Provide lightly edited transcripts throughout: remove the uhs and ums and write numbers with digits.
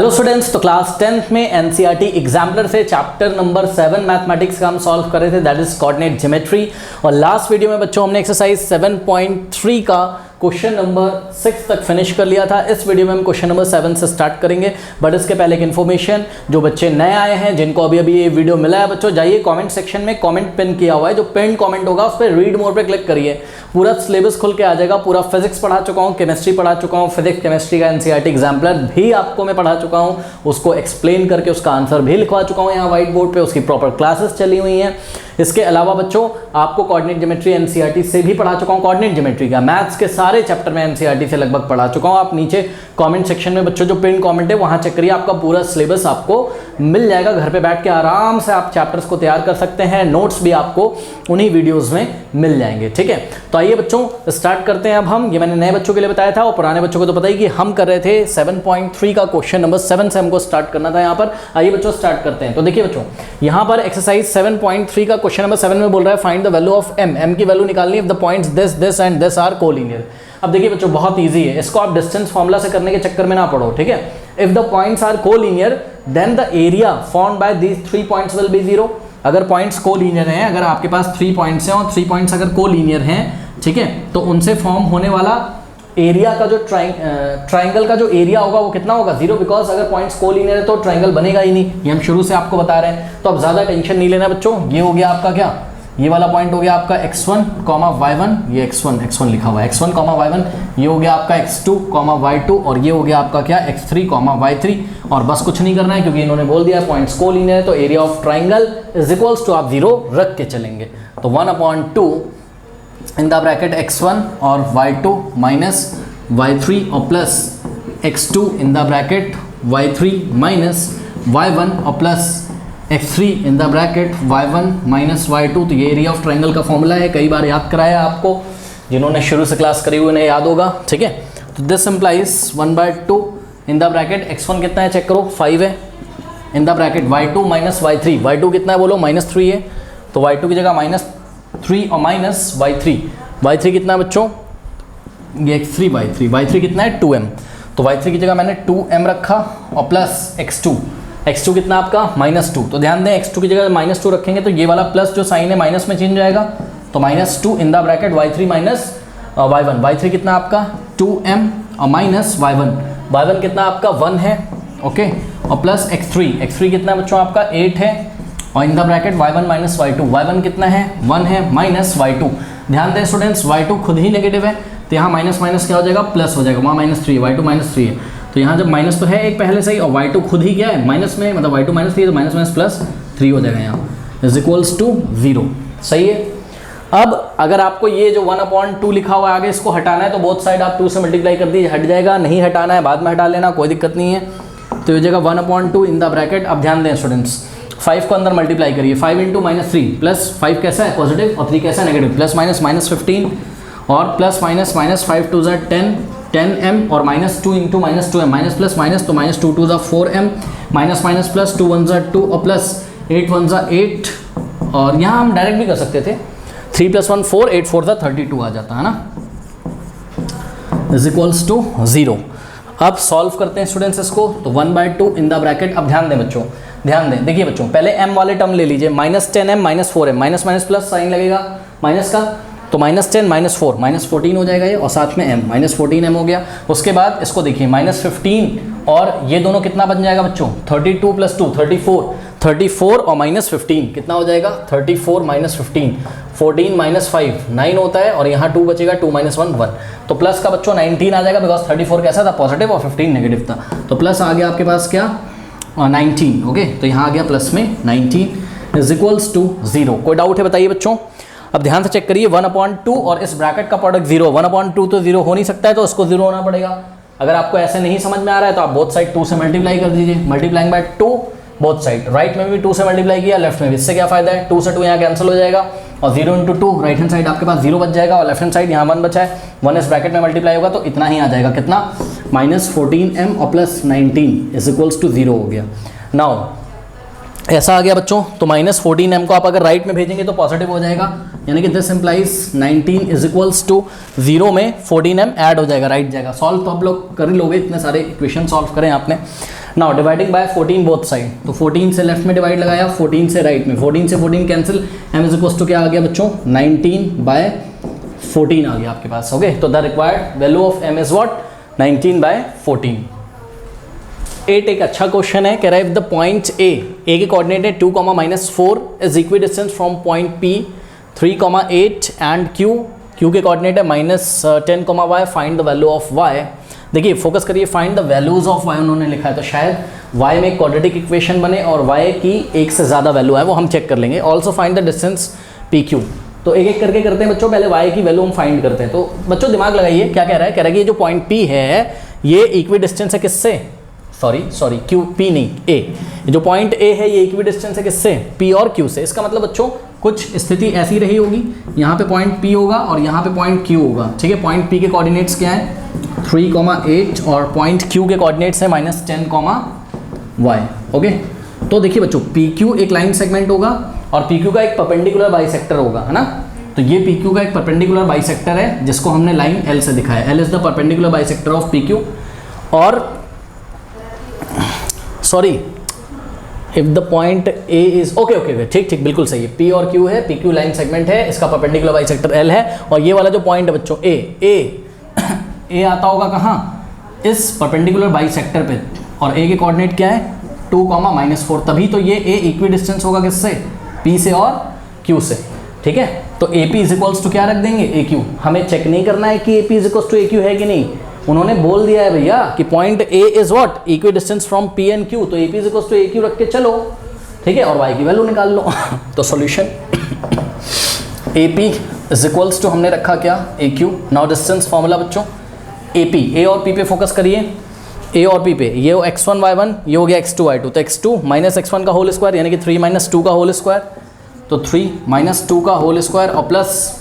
Hello students, तो class 10th में NCERT exemplar से चैप्टर नंबर 7 मैथमेटिक्स का हम सॉल्व कर रहे थे, दैट इज कोऑर्डिनेट ज्योमेट्री। और लास्ट वीडियो में बच्चों हमने एक्सरसाइज 7.3 का क्वेश्चन नंबर 6 तक फिनिश कर लिया था। इस वीडियो में हम क्वेश्चन नंबर 7 से स्टार्ट करेंगे, बट इसके पहले एक इन्फॉर्मेशन, जो बच्चे नए आए हैं, जिनको अभी अभी ये वीडियो मिला है, बच्चों जाइए कमेंट सेक्शन में कमेंट पिन किया हुआ है, जो पिन कमेंट होगा उस पर रीड मोर पे क्लिक करिए, पूरा सिलेबस खुल के आ जाएगा। पूरा फिजिक्स पढ़ा चुका हूँ, केमिस्ट्री पढ़ा चुका हूँ, फिजिक्स केमिस्ट्री का एनसीईआरटी एग्जाम्पलर भी आपको मैं पढ़ा चुका हूँ, उसको एक्सप्लेन करके उसका आंसर भी लिखवा चुका हूँ यहाँ व्हाइट बोर्ड पे, उसकी प्रॉपर क्लासेस चली हुई हैं। इसके अलावा बच्चों आपको कोऑर्डिनेट ज्योमेट्री एनसीईआरटी से भी पढ़ा चुका हूँ, कोऑर्डिनेट ज्योमेट्री का मैथ्स के सारे चैप्टर में एनसीईआरटी से लगभग पढ़ा चुका हूँ। आप नीचे कमेंट सेक्शन में बच्चों जो पिन कमेंट है वहां चेक करिए, आपका पूरा सिलेबस आपको मिल जाएगा। घर पे बैठ के आराम से आप चैप्टर्स को तैयार कर सकते हैं, नोट्स भी आपको उन्हीं वीडियोस में मिल जाएंगे। ठीक है, तो आइए बच्चों स्टार्ट करते हैं। अब हम, ये मैंने नए बच्चों के लिए बताया था और पुराने बच्चों को तो पता ही कि हम कर रहे थे 7.3 का क्वेश्चन नंबर 7 से हमको स्टार्ट करना था यहाँ पर। आइए बच्चों स्टार्ट करते हैं। तो देखिए बच्चों, यहाँ पर एक्सरसाइज 7.3 का क्वेश्चन नंबर 7 में बोल रहा है find the value of M की वैल्यू निकालनी है if the points this this and this are collinear. अब देखिए बच्चों बहुत इजी है, इसको आप डिस्टेंस फॉर्मूला से करने के चक्कर में ना पड़ो। ठीक है, if the points are collinear then the area formed by these 3 points will be 0। अगर पॉइंट्स कोलिनियर हैं, अगर आपके पास 3 पॉइंट्स हैं और 3 पॉइंट्स अगर कोलिनियर हैं, ठीक है, तो उनसे फॉर्म होने वाला एरिया का जो ट्राइंगल का जो एरिया होगा वो कितना होगा? 0, बिकॉज अगर पॉइंट्स कोलिनियर है तो ट्राइंगल बनेगा ही नहीं, ये हम शुरू से आपको बता रहे हैं। तो अब ज्यादा टेंशन नहीं लेना बच्चों। ये हो गया आपका क्या, ये वाला पॉइंट हो गया आपका x1, y1, ये x1 लिखा हुआ है, x1, y1, ये हो गया आपका x2, y2, और ये हो गया आपका क्या x3, y3। और बस कुछ नहीं करना है क्योंकि इन्होंने बोल दिया पॉइंट्स कोलिनियर है, तो area of triangle is equals to आप 0 रख के चलेंगे। तो 1/2 इन द ब्रैकेट x1 और y2 माइनस y3 और plus x2 in the bracket y3 minus y1 और plus x3 in the bracket y1 minus y2। तो ये एरिया ऑफ ट्राइंगल का फॉर्मूला है, कई बार याद कराया आपको, जिन्होंने शुरू से क्लास करी हुई उन्हें याद होगा। ठीक है, तो this implies 1/2 in the bracket x1 कितना है चेक करो, 5 है, in the bracket y2 minus y3, y2 कितना है बोलो, -3 है, तो y2 की जगह -3 और माइनस y3 कितना है बच्चों, ये x3 y3 कितना है 2m, तो y3 की जगह मैंने 2m रखा और प्लस x2 कितना आपका -2। तो ध्यान दें x2 की जगह -2 रखेंगे तो ये वाला प्लस जो साइन है माइनस में चेंज जाएगा, तो -2 इन the bracket y3 minus y1, y3 कितना आपका 2m और माइनस y1 कितना आपका 1 है, ओके, और प्लस x3 कितना बच्चों आपका 8 है, और इन the bracket y1 minus y1 कितना है 1 है, माइनस y2। ध्यान दें स्टूडेंट्स, y2 खुद ही नेगेटिव है तो यहाँ माइनस क्या हो जाएगा, प्लस हो जाएगा, वहाँ -3 है, y2 -3 है, तो यहाँ जब माइनस तो है एक पहले से ही और y2 खुद ही क्या है माइनस में, मतलब y2 -3 तो माइनस प्लस 3 हो जाएगा यहाँ, इज इक्वल्स टू 0। सही है। अब अगर आपको ये जो 1/2 लिखा हुआ है आगे इसको हटाना है तो बोथ साइड आप 2 से मल्टीप्लाई कर दीजिए, हट जाएगा। नहीं हटाना है बाद में हटा लेना, कोई दिक्कत नहीं है। तो ये जगह 1/2 इन द ब्रैकेट। अब ध्यान दें स्टूडेंट्स, 5 को अंदर मल्टीप्लाई करिए, 5 × -3 प्लस 5 कैसा है पॉजिटिव और 3 कैसा है नेगेटिव, प्लस -15 और प्लस -5 2 10m और -2 × -2m, माइनस प्लस माइनस तो -2 2 4m, माइनस प्लस 2 1 2 और प्लस 8 1 8, और यहाँ हम डायरेक्ट भी कर सकते थे, 3 + 1 4, 8 4 32 आ जाता है ना, इज इक्वल्स टू 0। अब सॉल्व करते हैं स्टूडेंट्स इसको, तो 1/2 इन द ब्रैकेट। अब ध्यान दें बच्चों, ध्यान दें, देखिए बच्चों पहले m वाले टर्म ले लीजिए, -10m -4m, minus plus sign लगेगा माइनस का, तो -10 -4 -14 हो जाएगा ये, और साथ में m -14m हो गया। उसके बाद इसको देखिए -15 और ये दोनों कितना बन जाएगा बच्चों, 32 + 2 34 और -15 कितना हो जाएगा, 34 -15, 14 - 5 9 होता है, और यहाँ 2 बचेगा, 2 - 1 1, तो प्लस का बच्चों 19 आ जाएगा, बिकॉज 34 कैसा था पॉजिटिव और 15 नेगेटिव था, तो प्लस आ गया आपके पास क्या 19। ओके, तो यहाँ आ गया प्लस में 19 इज इक्वल्स टू 0। कोई डाउट है बताइए बच्चों। अब ध्यान से चेक करिए, 1/2 और इस ब्रैकेट का प्रोडक्ट 0, 1/2 तो 0 हो नहीं सकता है, तो उसको 0 होना पड़ेगा। अगर आपको ऐसे नहीं समझ में आ रहा है तो आप बोथ साइड 2 से मल्टीप्लाई कर दीजिए, multiplying by 2 both side, right में भी 2 से मल्टीप्लाई किया, लेफ्ट में भी। इससे क्या फायदा है, 2 से 2 यहाँ कैंसिल हो जाएगा, और 0 × 2 राइट हैंड साइड आपके पास 0 बच जाएगा, और लेफ्ट हैंड साइड यहाँ 1 बचा है, 1 इस ब्रैकेट में मल्टीप्लाई होगा तो इतना ही आ जाएगा, कितना -14m और प्लस 19 इज इक्वल्स टू 0 हो गया। नाउ ऐसा आ गया बच्चों, तो -14m को आप अगर राइट में भेजेंगे तो पॉजिटिव हो जाएगा, यानी कि this implies 19 is equals to 0 में 14m ऐड हो जाएगा, राइट जाएगा। सॉल्व तो आप लोग कर ही लोगे, इतने सारे इक्वेशन सॉल्व करें आपने। Now dividing bye 14 both side, तो 14 से लेफ्ट में डिवाइड लगाया, 14 से राइट में, 14 से 14 cancel, m is equal to क्या आ गया बच्चों 19/14 आ गया आपके पास। ओके, तो the required value of m is what 19/14। 8 एक अच्छा क्वेश्चन है, कह रहा है इफ द पॉइंट ए के कोऑर्डिनेट है 2, -4 is equi distance from point P 3, 8 and Q के कोऑर्डिनेट है -10, y, find the value of y। देखिए फोकस करिए, find the values of y उन्होंने लिखा है, तो शायद y में एक क्वाड्रेटिक इक्वेशन बने और y की एक से ज़्यादा वैल्यू है, वो हम चेक कर लेंगे। Also find the distance PQ, तो एक एक करके करते हैं बच्चों, पहले y की वैल्यू हम फाइंड करते हैं। तो बच्चों दिमाग लगाइए, क्या कह रहा है, कह रहा है कि ये जो पॉइंट P है ये इक्वी डिस्टेंस है किससे, सॉरी Q, P नहीं A, जो पॉइंट A है ये इक्वी डिस्टेंस है किससे, P और Q से। इसका मतलब बच्चों कुछ स्थिति ऐसी रही होगी, यहाँ पे पॉइंट P होगा और यहाँ पे पॉइंट Q होगा, ठीक है। पॉइंट P के कोऑर्डिनेट्स क्या है 3, 8 और पॉइंट Q के कोऑर्डिनेट्स है -10, y। ओके, तो देखिए बच्चों PQ एक लाइन सेगमेंट होगा और PQ का एक परपेंडिकुलर बाइसेक्टर होगा, है ना। तो ये PQ का एक परपेंडिकुलर बाइसेक्टर है जिसको हमने लाइन L से दिखाया, L is the perpendicular bisector of PQ। और sorry if the point A is okay ठीक बिल्कुल सही है, P और Q है, PQ लाइन सेगमेंट है, इसका परपेंडिकुलर बाइसेक्टर L है, और ये वाला जो पॉइंट है बच्चों ए आता होगा कहाँ, इस परपेंडिकुलर बाइसेक्टर पे, और ए के कोऑर्डिनेट क्या है 2, -4, तभी तो ये ए इक्वी डिस्टेंस होगा किससे, P से और Q से, ठीक है। तो AP इज इक्वल्स टू क्या रख देंगे AQ, हमें चेक नहीं करना है कि AP is equals to AQ है कि नहीं, उन्होंने बोल दिया है भैया कि point A is what equidistance from P and Q, तो AP is equals to AQ रख के चलो, ठीक है, और y की वैल्यू निकाल लो। तो solution AP is equals to हमने रखा क्या AQ। नाउ डिस्टेंस फॉर्मूला बच्चों AP, A और P पे फोकस करिए, A और P पे, ये x1 y1, ये हो गया x2 y2, तो x2 -x1 का होल स्क्वायर यानी कि 3 - 2 का होल स्क्वायर, तो 3 - 2 का होल स्क्वायर और प्लस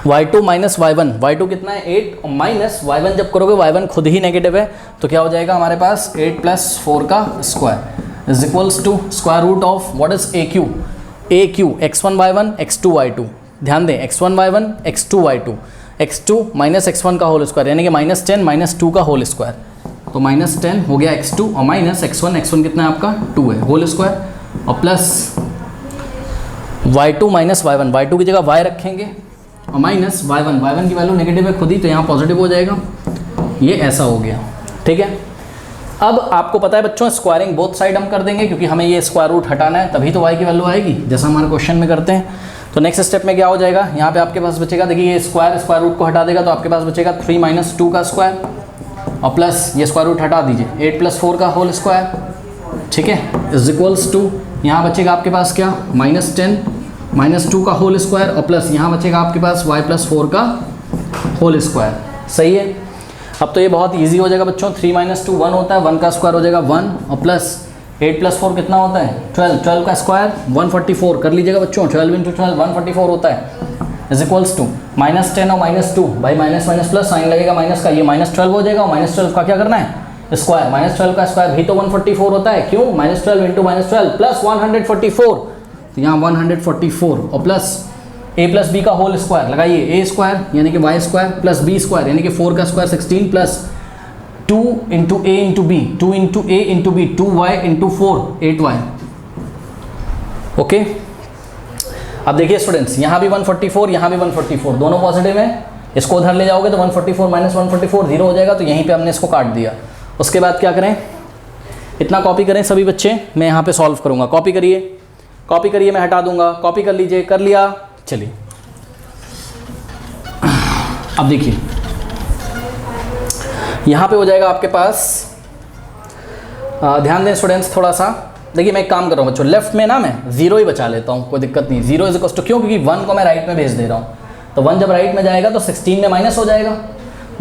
y2 - y1, y2 कितना है 8 और माइनस y1 जब करोगे y1 खुद ही नेगेटिव है तो क्या हो जाएगा हमारे पास 8 + 4 का square is equals to square root of what is AQ x1 y1 x2 y2। ध्यान दें x1 y1 x2 y2, x2 - x1 का होल स्क्वायर यानी कि -10 - 2 का होल स्क्वायर, तो -10 हो गया x2 और माइनस x1 कितना है आपका 2 है होल स्क्वायर, और प्लस y2 - y1, y2 की जगह y रखेंगे और माइनस y1 की वैल्यू नेगेटिव है खुद ही, तो यहाँ पॉजिटिव हो जाएगा, ये ऐसा हो गया, ठीक है। अब आपको पता है बच्चों स्क्वायरिंग बोथ साइड हम कर देंगे क्योंकि हमें ये स्क्वायर रूट हटाना है, तभी तो y की वैल्यू आएगी जैसा हमारे क्वेश्चन में करते हैं। तो नेक्स्ट स्टेप में क्या हो जाएगा, यहाँ पे आपके पास बचेगा, देखिए ये स्क्वायर रूट को हटा देगा तो आपके पास बचेगा 3 - 2 का स्क्वायर और प्लस ये स्क्वायर रूट हटा दीजिए 8 + 4 का होल स्क्वायर, ठीक है, इज इक्वल्स टू यहाँ बचेगा आपके पास क्या -10 - 2 का होल स्क्वायर और प्लस यहाँ बचेगा आपके पास y + 4 का होल स्क्वायर। सही है, अब तो ये बहुत इजी हो जाएगा बच्चों, 3 - 2 1 होता है, 1 का स्क्वायर हो जाएगा 1 और प्लस 8 + 4 कितना होता है 12 का स्क्वायर 144 कर लीजिएगा बच्चों, 12 × 12 144 होता है, इज इक्वल्स टू -10 और -2 भाई माइनस प्लस साइन लगेगा माइनस का, ये -12 हो जाएगा और -12 का क्या करना है स्क्वायर, -12 का स्क्वायर भी तो 144 होता है, क्यों -12 × -12 प्लस 144, तो यहाँ 144 और प्लस a + b का होल स्क्वायर लगाइए, a स्क्वायर यानी कि y square plus b square यानी कि 4 का square 16 plus 2 × a × b 2 × a × b 2y × 4 8y। Okay, अब देखिए स्टूडेंट्स यहाँ भी 144 यहाँ भी 144 दोनों पॉजिटिव हैं, इसको उधर ले जाओगे तो 144 - 144 0 हो जाएगा, तो यहीं पे हमने इसको काट दिया। उसके बाद क्या करें, इतना कॉपी करें सभी बच्चे, मैं यहाँ पे सॉल्व करूँगा, कॉपी करिए मैं हटा दूंगा, कॉपी कर लीजिए, कर लिया, चलिए अब देखिए यहाँ पे हो जाएगा आपके पास, ध्यान दें स्टूडेंट्स थोड़ा सा, देखिए मैं एक काम कर रहा हूँ बच्चों, लेफ्ट में ना मैं 0 ही बचा लेता हूँ, कोई दिक्कत नहीं, 0 इज इक्वल टू क्यों, क्योंकि 1 को मैं राइट में भेज दे रहा हूँ, तो 1 जब राइट में जाएगा तो 16 में माइनस हो जाएगा,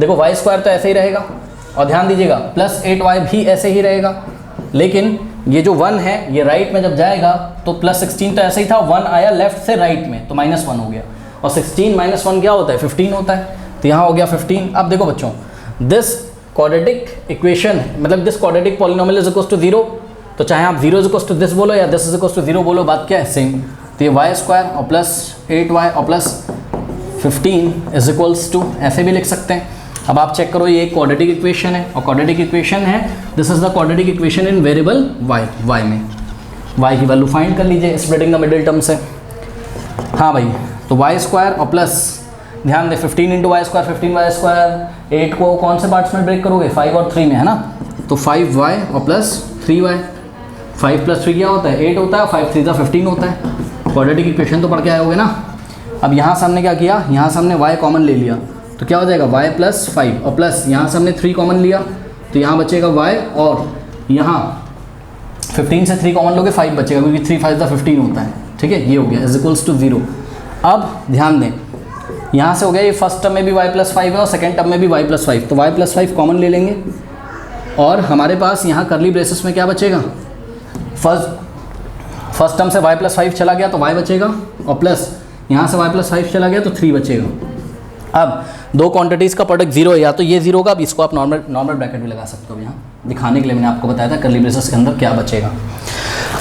देखो y स्क्वायर तो ऐसे ही रहेगा, और ध्यान दीजिएगा प्लस 8y भी ऐसे ही रहेगा, लेकिन ये जो 1 है ये राइट में जब जाएगा तो प्लस 16 तो ऐसे ही था, 1 आया लेफ्ट से राइट में तो -1 हो गया, और 16 - 1 क्या होता है 15 होता है, तो यहाँ हो गया 15। अब देखो बच्चों दिस क्वाड्रेटिक इक्वेशन मतलब this quadratic polynomial is equal to 0, तो चाहे आप 0 इज इक्वल टू दिस बोलो या दिस इज इक्वल टू 0 बोलो, बात क्या है सेम, तो ये y स्क्वायर और प्लस 8y और प्लस 15 इज इक्वल्स टू ऐसे भी लिख सकते हैं, अब आप चेक करो, ये एक क्वाड्रेटिक इक्वेशन है और क्वाड्रेटिक इक्वेशन है, this is the quadratic equation in variable y में। y की वैल्यू फाइंड कर लीजिए स्प्लिटिंग द मिडिल टर्म से। हाँ भाई, तो y स्क्वायर और प्लस ध्यान दे 15 into Y square 15y square, 8 को कौन से पार्ट्स में ब्रेक करोगे 5 और 3 में, है ना। तो 5y और प्लस 3y, 5 प्लस 3 क्या होता है 8 होता है, 5 3 15 होता है। क्वाड्रेटिक इक्वेशन तो पढ़ के आए होगे ना। अब यहाँ से हमने क्या किया, यहाँ से हमने y कॉमन ले लिया तो क्या हो जाएगा y प्लस 5 और प्लस यहाँ से हमने 3 कॉमन लिया तो यहाँ बचेगा y और यहाँ 15 से 3 कॉमन लोगे 5 बचेगा क्योंकि 3 5 15 होता है, ठीक है। ये हो गया इज इक्वल्स टू 0। अब ध्यान दें, यहाँ से हो गया ये फर्स्ट टर्म में भी y प्लस 5 है और सेकेंड टर्म में भी y प्लस 5, तो y प्लस 5 कॉमन ले लेंगे और हमारे पास यहाँ करली ब्रेसेस में क्या बचेगा, फर्स्ट टर्म से y प्लस 5 चला गया तो y बचेगा और प्लस यहाँ से y प्लस 5 चला गया तो 3 बचेगा। अब दो क्वांटिटीज़ का प्रोडक्ट 0 है, या तो ये 0 होगा, अब इसको आप नॉर्मल ब्रैकेट भी लगा सकते हो। यहाँ दिखाने के लिए मैंने आपको बताया था करली ब्रेसेस के अंदर क्या बचेगा।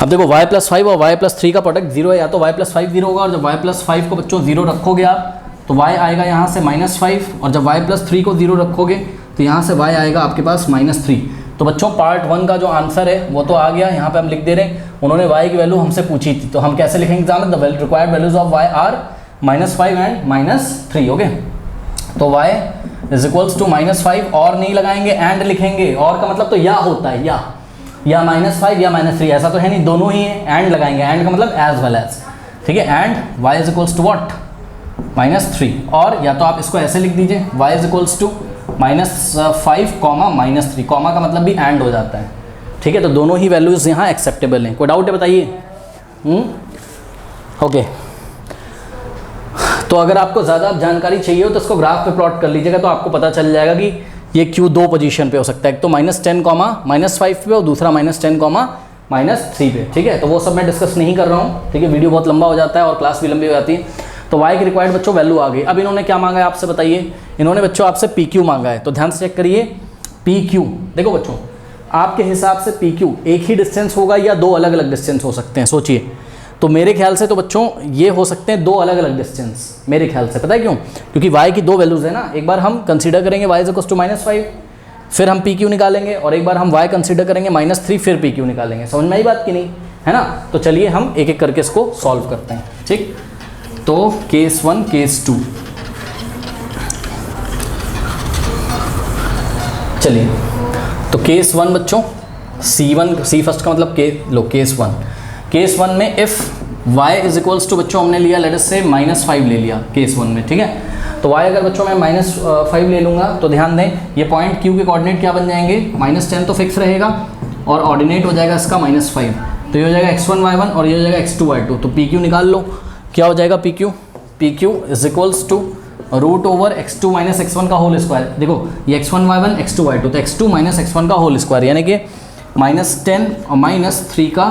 अब देखो y प्लस 5 और y प्लस 3 का प्रोडक्ट 0 है, या तो y प्लस 5 0 होगा और जब y प्लस 5 को बच्चों 0 रखोगे आप तो y आएगा यहाँ से -5 और जब y प्लस 3 को 0 रखोगे तो यहाँ से y आएगा आपके पास -3। तो बच्चों पार्ट 1 का जो आंसर है वो तो आ गया, यहाँ पे हम लिख दे रहे हैं। उन्होंने y की वैल्यू हमसे पूछी थी तो हम कैसे लिखेंगे एग्जाम में, the required values of y are -5 and -3। Okay, तो y इज इक्वल्स टू -5 और नहीं लगाएंगे एंड लिखेंगे, और का मतलब तो या होता है या -5 या -3, ऐसा तो है नहीं, दोनों ही है, एंड लगाएंगे, एंड का मतलब एज वेल एज, ठीक है। And y is equals to what -3, और या तो आप इसको ऐसे लिख दीजिए y is equals to -5 comma -3, comma का मतलब भी एंड हो जाता है, ठीक है। तो दोनों ही वैल्यूज यहाँ एक्सेप्टेबल हैं। कोई डाउट है बताइए? ओके, तो अगर आपको ज़्यादा जानकारी चाहिए हो तो इसको ग्राफ पे प्लॉट कर लीजिएगा तो आपको पता चल जाएगा कि ये क्यों दो पोजीशन पे हो सकता है, एक तो -10 कॉमा -5 पे और दूसरा -10 कॉमा -3 पे, ठीक है। तो वो सब मैं डिस्कस नहीं कर रहा हूँ, ठीक है, वीडियो बहुत लंबा हो जाता है और क्लास भी लंबी हो जाती है। तो y की रिक्वायर्ड बच्चों वैल्यू आ गई। अब इन्होंने क्या मांगा है आपसे बताइए, इन्होंने बच्चों आपसे PQ मांगा है, तो ध्यान से चेक करिए PQ। देखो बच्चों, आपके हिसाब से PQ एक ही डिस्टेंस होगा या दो अलग अलग डिस्टेंस हो सकते हैं, सोचिए। तो मेरे ख्याल से तो बच्चों ये हो सकते हैं दो अलग अलग डिस्टेंस, मेरे ख्याल से। पता है क्यों? क्योंकि y की दो वैल्यूज़ है ना, एक बार हम कंसीडर करेंगे y इज इक्वल्स टू -5, फिर हम PQ निकालेंगे, और एक बार हम y कंसीडर करेंगे -3 फिर PQ निकालेंगे। समझ में आई बात की नहीं, है ना। तो चलिए हम एक एक करके इसको सॉल्व करते हैं, ठीक। तो केस 1 केस 2, चलिए। तो केस 1 बच्चों C फर्स्ट का मतलब केस 1। केस 1 में if y is equals to बच्चों हमने लिया लेट अस से -5 ले लिया केस 1 में, ठीक है। तो y अगर बच्चों मैं -5 ले लूँगा तो ध्यान दें ये पॉइंट Q के कोऑर्डिनेट क्या बन जाएंगे, -10 तो फिक्स रहेगा और ऑर्डिनेट हो जाएगा इसका -5, तो ये हो जाएगा x1 y1 और ये हो जाएगा x2 y2। तो PQ निकाल लो, क्या हो जाएगा PQ is equals to √x2 - x1 का होल स्क्वायर। देखो ये x1 y1 x2 y2, तो x2 - x1 का होल स्क्वायर यानी कि -10 और -3 का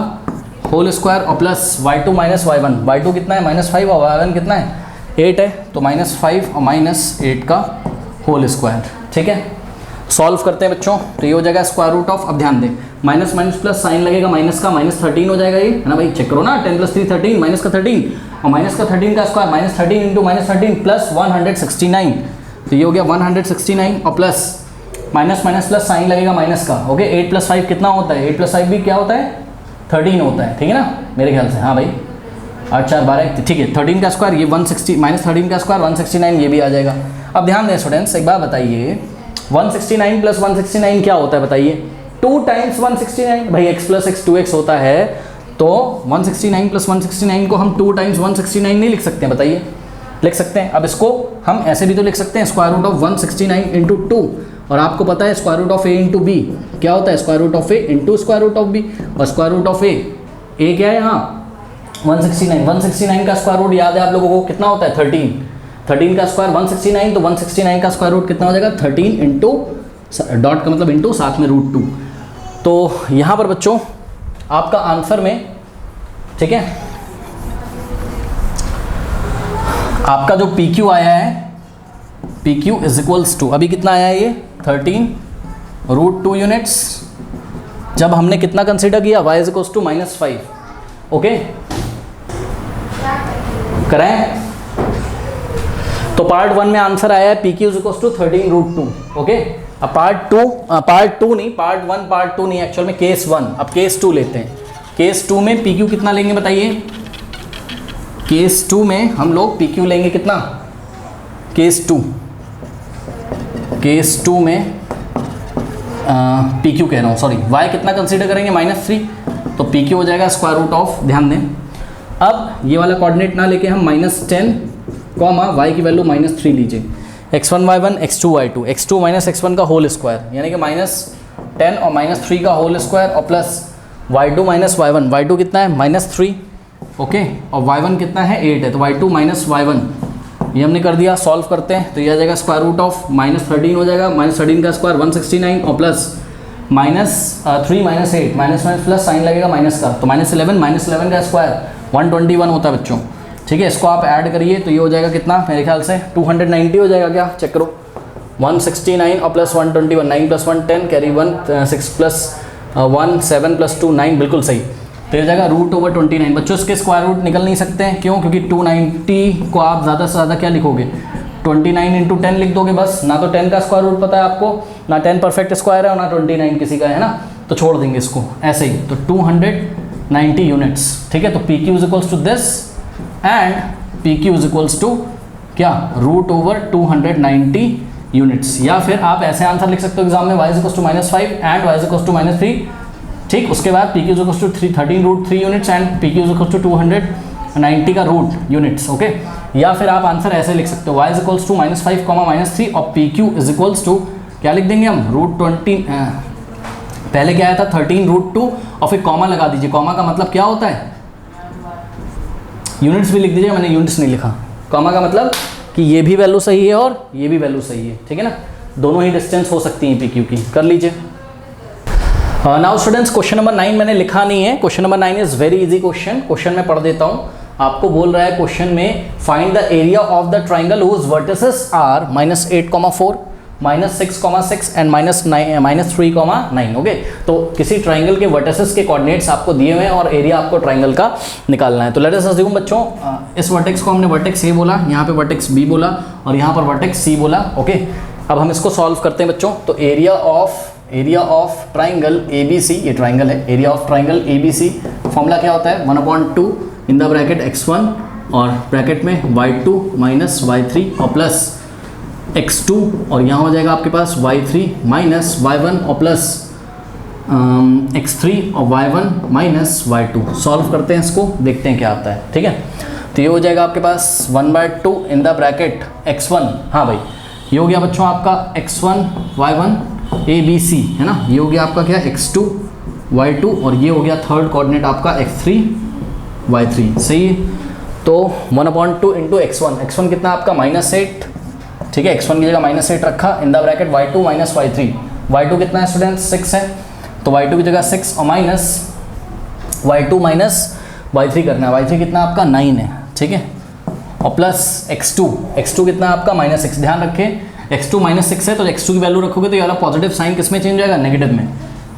होल स्क्वायर और प्लस y2 - y1, y2 कितना है -5 और y1 कितना है 8 है, तो -5 और -8 का होल स्क्वायर, ठीक है। सॉल्व करते हैं बच्चों, तो ये हो जाएगा स्क्वायर रूट ऑफ, अब ध्यान दें माइनस माइनस प्लस साइन लगेगा माइनस का, -13 हो जाएगा ये, है ना भाई, चेक करो ना, 10 + 3 13, माइनस का 13 और माइनस का 13 का स्क्वायर -13 इंटू -13 प्लस 169, तो ये हो गया 169 और plus minus minus plus sign लगेगा माइनस का, ओके। 8 + 5 कितना होता है, 8 + 5 भी क्या होता है 13 होता है, ठीक है ना मेरे ख्याल से, हाँ भाई 8 4 12, ठीक है। 13 का स्क्वायर ये 160 -13 का स्क्वायर 169 ये भी आ जाएगा। अब ध्यान दें स्टूडेंट्स, एक बार बताइए 169 + 169 क्या होता है बताइए, 2 टाइम्स 169, भाई x + x 2x होता है, तो 169 + 169 को हम 2 टाइम्स 169 नहीं लिख सकते हैं, बताइए लिख सकते हैं। अब इसको हम ऐसे भी तो लिख सकते हैं, स्क्वायर रूट ऑफ 169 × 2, और आपको पता है square root of a × b क्या होता है, square root of a × square root of b, और स्क्वायर रूट ऑफ a क्या है यहाँ 169 का स्क्वायर रूट याद है आप लोगों को कितना होता है 13 का स्क्वायर 169, तो 169 का स्क्वायर रूट कितना हो जाएगा 13 इंटू डॉट का मतलब इंटू साथ में √2। तो यहाँ पर बच्चों आपका आंसर में, ठीक है, आपका जो PQ आया है PQ इज इक्वल्स टू, अभी कितना आया है ये 13 √2 यूनिट्स, जब हमने कितना कंसीडर किया y is equals to -5, okay कराएं। तो पार्ट 1 में आंसर आया है P Q is equal to 13√2। Okay, अब पार्ट 2 नहीं, पार्ट 1 पार्ट 2 नहीं, एक्चुअल में केस 1। अब केस 2 लेते हैं। केस 2 में पी क्यू कितना लेंगे बताइए? केस 2 में हम लोग पी क्यू लेंगे कितना? केस 2 में पी क्यू कह रहा हूँ, सॉरी, y कितना कंसीडर करेंगे? -3। तो पी क्यू हो जाएगा स्क्वायर रूट ऑफ, ध्यान दें, अब ये वाला कोऑर्डिनेट ना लेके हम -10 कॉमा y की वैल्यू -3 लीजिए। x1 y1 x2 y2, x2 minus x1 का होल स्क्वायर यानी कि -10 और -3 का होल स्क्वायर और plus y2 minus y1, y2 कितना है? -3। ओके, और y1 कितना है? 8 है, तो y2 माइनस y1 ये हमने कर दिया। सॉल्व करते हैं तो ये आ जाएगा स्क्वायर रूट ऑफ -13 हो जाएगा, -13 का स्क्वायर 169 और प्लस -3 -8 माइनस प्लस साइन लगेगा माइनस का, तो -11 का स्क्वायर 121 होता है बच्चों। ठीक है, इसको आप ऐड करिए तो ये हो जाएगा कितना? मेरे ख्याल से 290 हो जाएगा, क्या चेक करो? 169 और प्लस 121, 9 + 1 10, कैरी 1 6 + 1 7 + 2 9, बिल्कुल सही। तो ये जाएगा √/29। बच्चों इसके स्क्वायर रूट निकल नहीं सकते हैं, क्यों? क्योंकि 290 को आप ज़्यादा से ज़्यादा क्या लिखोगे? 29 × 10 लिख दोगे बस। ना तो 10 का स्क्वायर रूट पता है आपको, ना 10 परफेक्ट स्क्वायर है और ना 29 किसी का है ना, तो छोड़ देंगे इसको ऐसे ही। तो 290 यूनिट्स। ठीक है, तो P Q is equals to this and P Q is equals to क्या? √290 यूनिट्स। या फिर आप ऐसे आंसर लिख सकते हो एग्जाम में, y is equals to -5 and y is equals to -3। ठीक, उसके बाद P Q is equals to 13√3 units and P Q is equals to 290 का रूट यूनिट्स। ओके, या फिर आप आंसर ऐसे लिख सकते हो, y इज इक्वल्स टू -5, -3 और P Q is equals to क्या लिख देंगे हम? √20, पहले क्या आया था? 13√2 और फिर कॉमा लगा दीजिए। कॉमा का मतलब क्या होता है? यूनिट्स भी लिख दीजिए, मैंने यूनिट्स नहीं लिखा। कॉमा का मतलब कि ये भी वैल्यू सही है और ये भी वैल्यू सही है। ठीक है ना, दोनों ही डिस्टेंस हो सकती हैं पी क्यू की। कर लीजिए। नाउ स्टूडेंट्स, क्वेश्चन नंबर 9 मैंने लिखा नहीं है। Question number 9 is very easy question. Question में पढ़ देता हूँ। आपको बोल रहा है क्वेश्चन में find the area of the triangle whose vertices are -8,4, -6,6 and -3,9। Okay, तो किसी ट्राइंगल के वर्टिसेस के कोऑर्डिनेट्स आपको दिए हुए हैं और एरिया आपको ट्राइंगल का निकालना है। तो लेट अस अज्यूम बच्चों, इस वर्टेक्स को हमने वर्टेक्स ए बोला, यहाँ पे वर्टेक्स बी बोला और यहाँ पर वर्टेक्स सी बोला। ओके, अब हम इसको सॉल्व करते हैं बच्चों। तो एरिया ऑफ ट्राइंगल ABC, ये ट्राइंगल है, area of triangle ABC formula क्या होता है? 1/2 इन द ब्रैकेट x1 और ब्रैकेट में y2 माइनस y3 और प्लस x2 और यहाँ हो जाएगा आपके पास y3 माइनस y1 और प्लस x3 और y1 माइनस y2। सॉल्व करते हैं इसको, देखते हैं क्या आता है। ठीक है, तो ये हो जाएगा आपके पास 1/2 इन द ब्रैकेट x1, हाँ भाई, ये हो गया बच्चों आपका x1 y1 ABC है ना, ये हो गया आपका क्या? x2 y2 और ये हो गया थर्ड कोऑर्डिनेट आपका x3 y3। सही है, तो 1/2 इंटू x1 कितना आपका? -8। ठीक है, x1 की जगह -8 रखा इन the bracket y2 minus y3। y2 कितना है स्टूडेंट्स? 6 है, तो y2 की जगह 6 और माइनस y2 माइनस y3 करना है। y3 कितना आपका? 9 है। ठीक है, और प्लस x2 कितना आपका? -6। ध्यान रखें x2 -6 है, तो x2 की वैल्यू रखोगे तो ये वाला पॉजिटिव साइन किस में चेंज हो जाएगा? नेगेटिव में।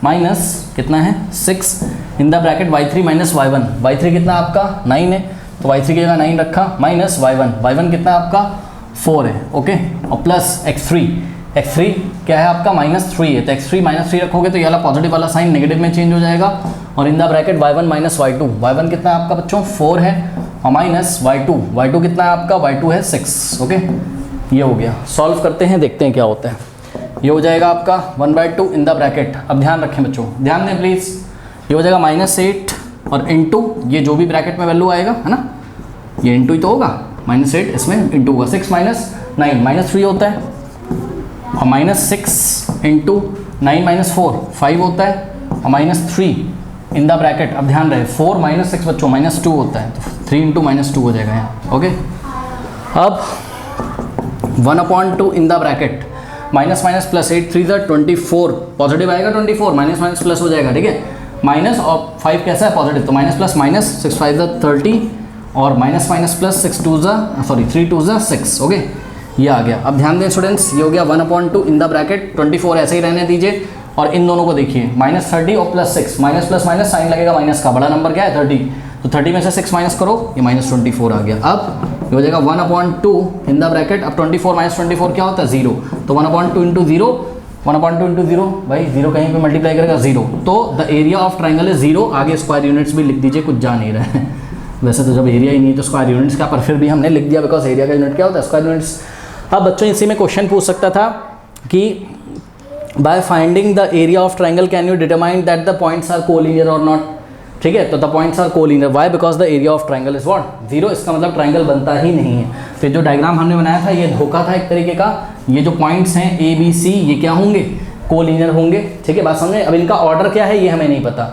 माइनस कितना है? 6 इन the bracket y3 minus y1। y3 कितना आपका? 9 है, तो y3 की जगह 9 रखा माइनस y1 कितना आपका? 4 है। ओके, और प्लस x3 क्या है आपका? -3 है, तो x3 -3 रखोगे तो ये वाला पॉजिटिव वाला साइन नेगेटिव में चेंज हो जाएगा। और इन the bracket y1 minus y2 कितना है आपका बच्चों? 4 है और माइनस y2 कितना है आपका? y2 है 6। ओके, ये हो गया। सॉल्व करते हैं, देखते हैं क्या होता है। ये हो जाएगा आपका 1/2 इन द ब्रैकेट। अब ध्यान रखें बच्चों, ध्यान दें प्लीज़, ये हो जाएगा -8 और इंटू ये जो भी ब्रैकेट में वैल्यू आएगा है ना, ये इंटू ही तो होगा, -8 इसमें इंटू होगा, 6 माइनस 9 -3 होता है और -6 इंटू 9 - 4 5 होता है और -3 इन द ब्रैकेट। अब ध्यान रहे 4 - 6 बच्चों -2 होता है, तो 3 इंटू -2 हो जाएगा यहाँ। ओके, अब 1/2 इन द ब्रैकेट माइनस प्लस 8 3 ज़ा 24, पॉजिटिव आएगा 24, माइनस प्लस हो जाएगा। ठीक है, माइनस और 5 कैसा है? पॉजिटिव, तो माइनस प्लस माइनस 6 5 ज़ा 30 और माइनस प्लस 3 2 ज़ा 6। ओके, ये आ गया। अब ध्यान दें स्टूडेंट्स, ये हो गया 1/2 इन द ब्रैकेट 24, ऐसे ही रहने दीजिए। और इन दोनों को देखिए, -30 और +6, माइनस प्लस माइनस साइन लगेगा माइनस का, बड़ा नंबर क्या है? 30, तो 30 में से 6 माइनस करो, ये -24 आ गया। अब ये हो जाएगा 1/2 इन द ब्रैकेट। अब 24 माइनस 24 क्या होता है 0, तो 1/2 इंटू 0, 1/2 इंटू 0 भाई 0 कहीं पे मल्टीप्लाई करेगा 0, तो the area of triangle is 0। आगे स्क्वायर यूनिट्स भी लिख दीजिए, कुछ जा नहीं रहा है वैसे तो जब एरिया ही नहीं है तो स्क्वायर यूनिट्स का, पर फिर भी हमने लिख दिया बिकॉज एरिया का यूनिट क्या होता है स्क्वायर यूनिट्स। अब बच्चों इसी में क्वेश्चन पूछ सकता था कि by finding the area of triangle can you determine that the points are collinear और नॉट। ठीक है, तो the points are collinear, why because the area of triangle is what 0। इसका मतलब ट्राइंगल बनता ही नहीं है। तो जो डायग्राम हमने बनाया था ये धोखा था एक तरीके का। ये जो पॉइंट्स हैं ए बी सी ये क्या होंगे, कोलिनियर होंगे। ठीक है, बात समझे। अब इनका ऑर्डर क्या है ये हमें नहीं पता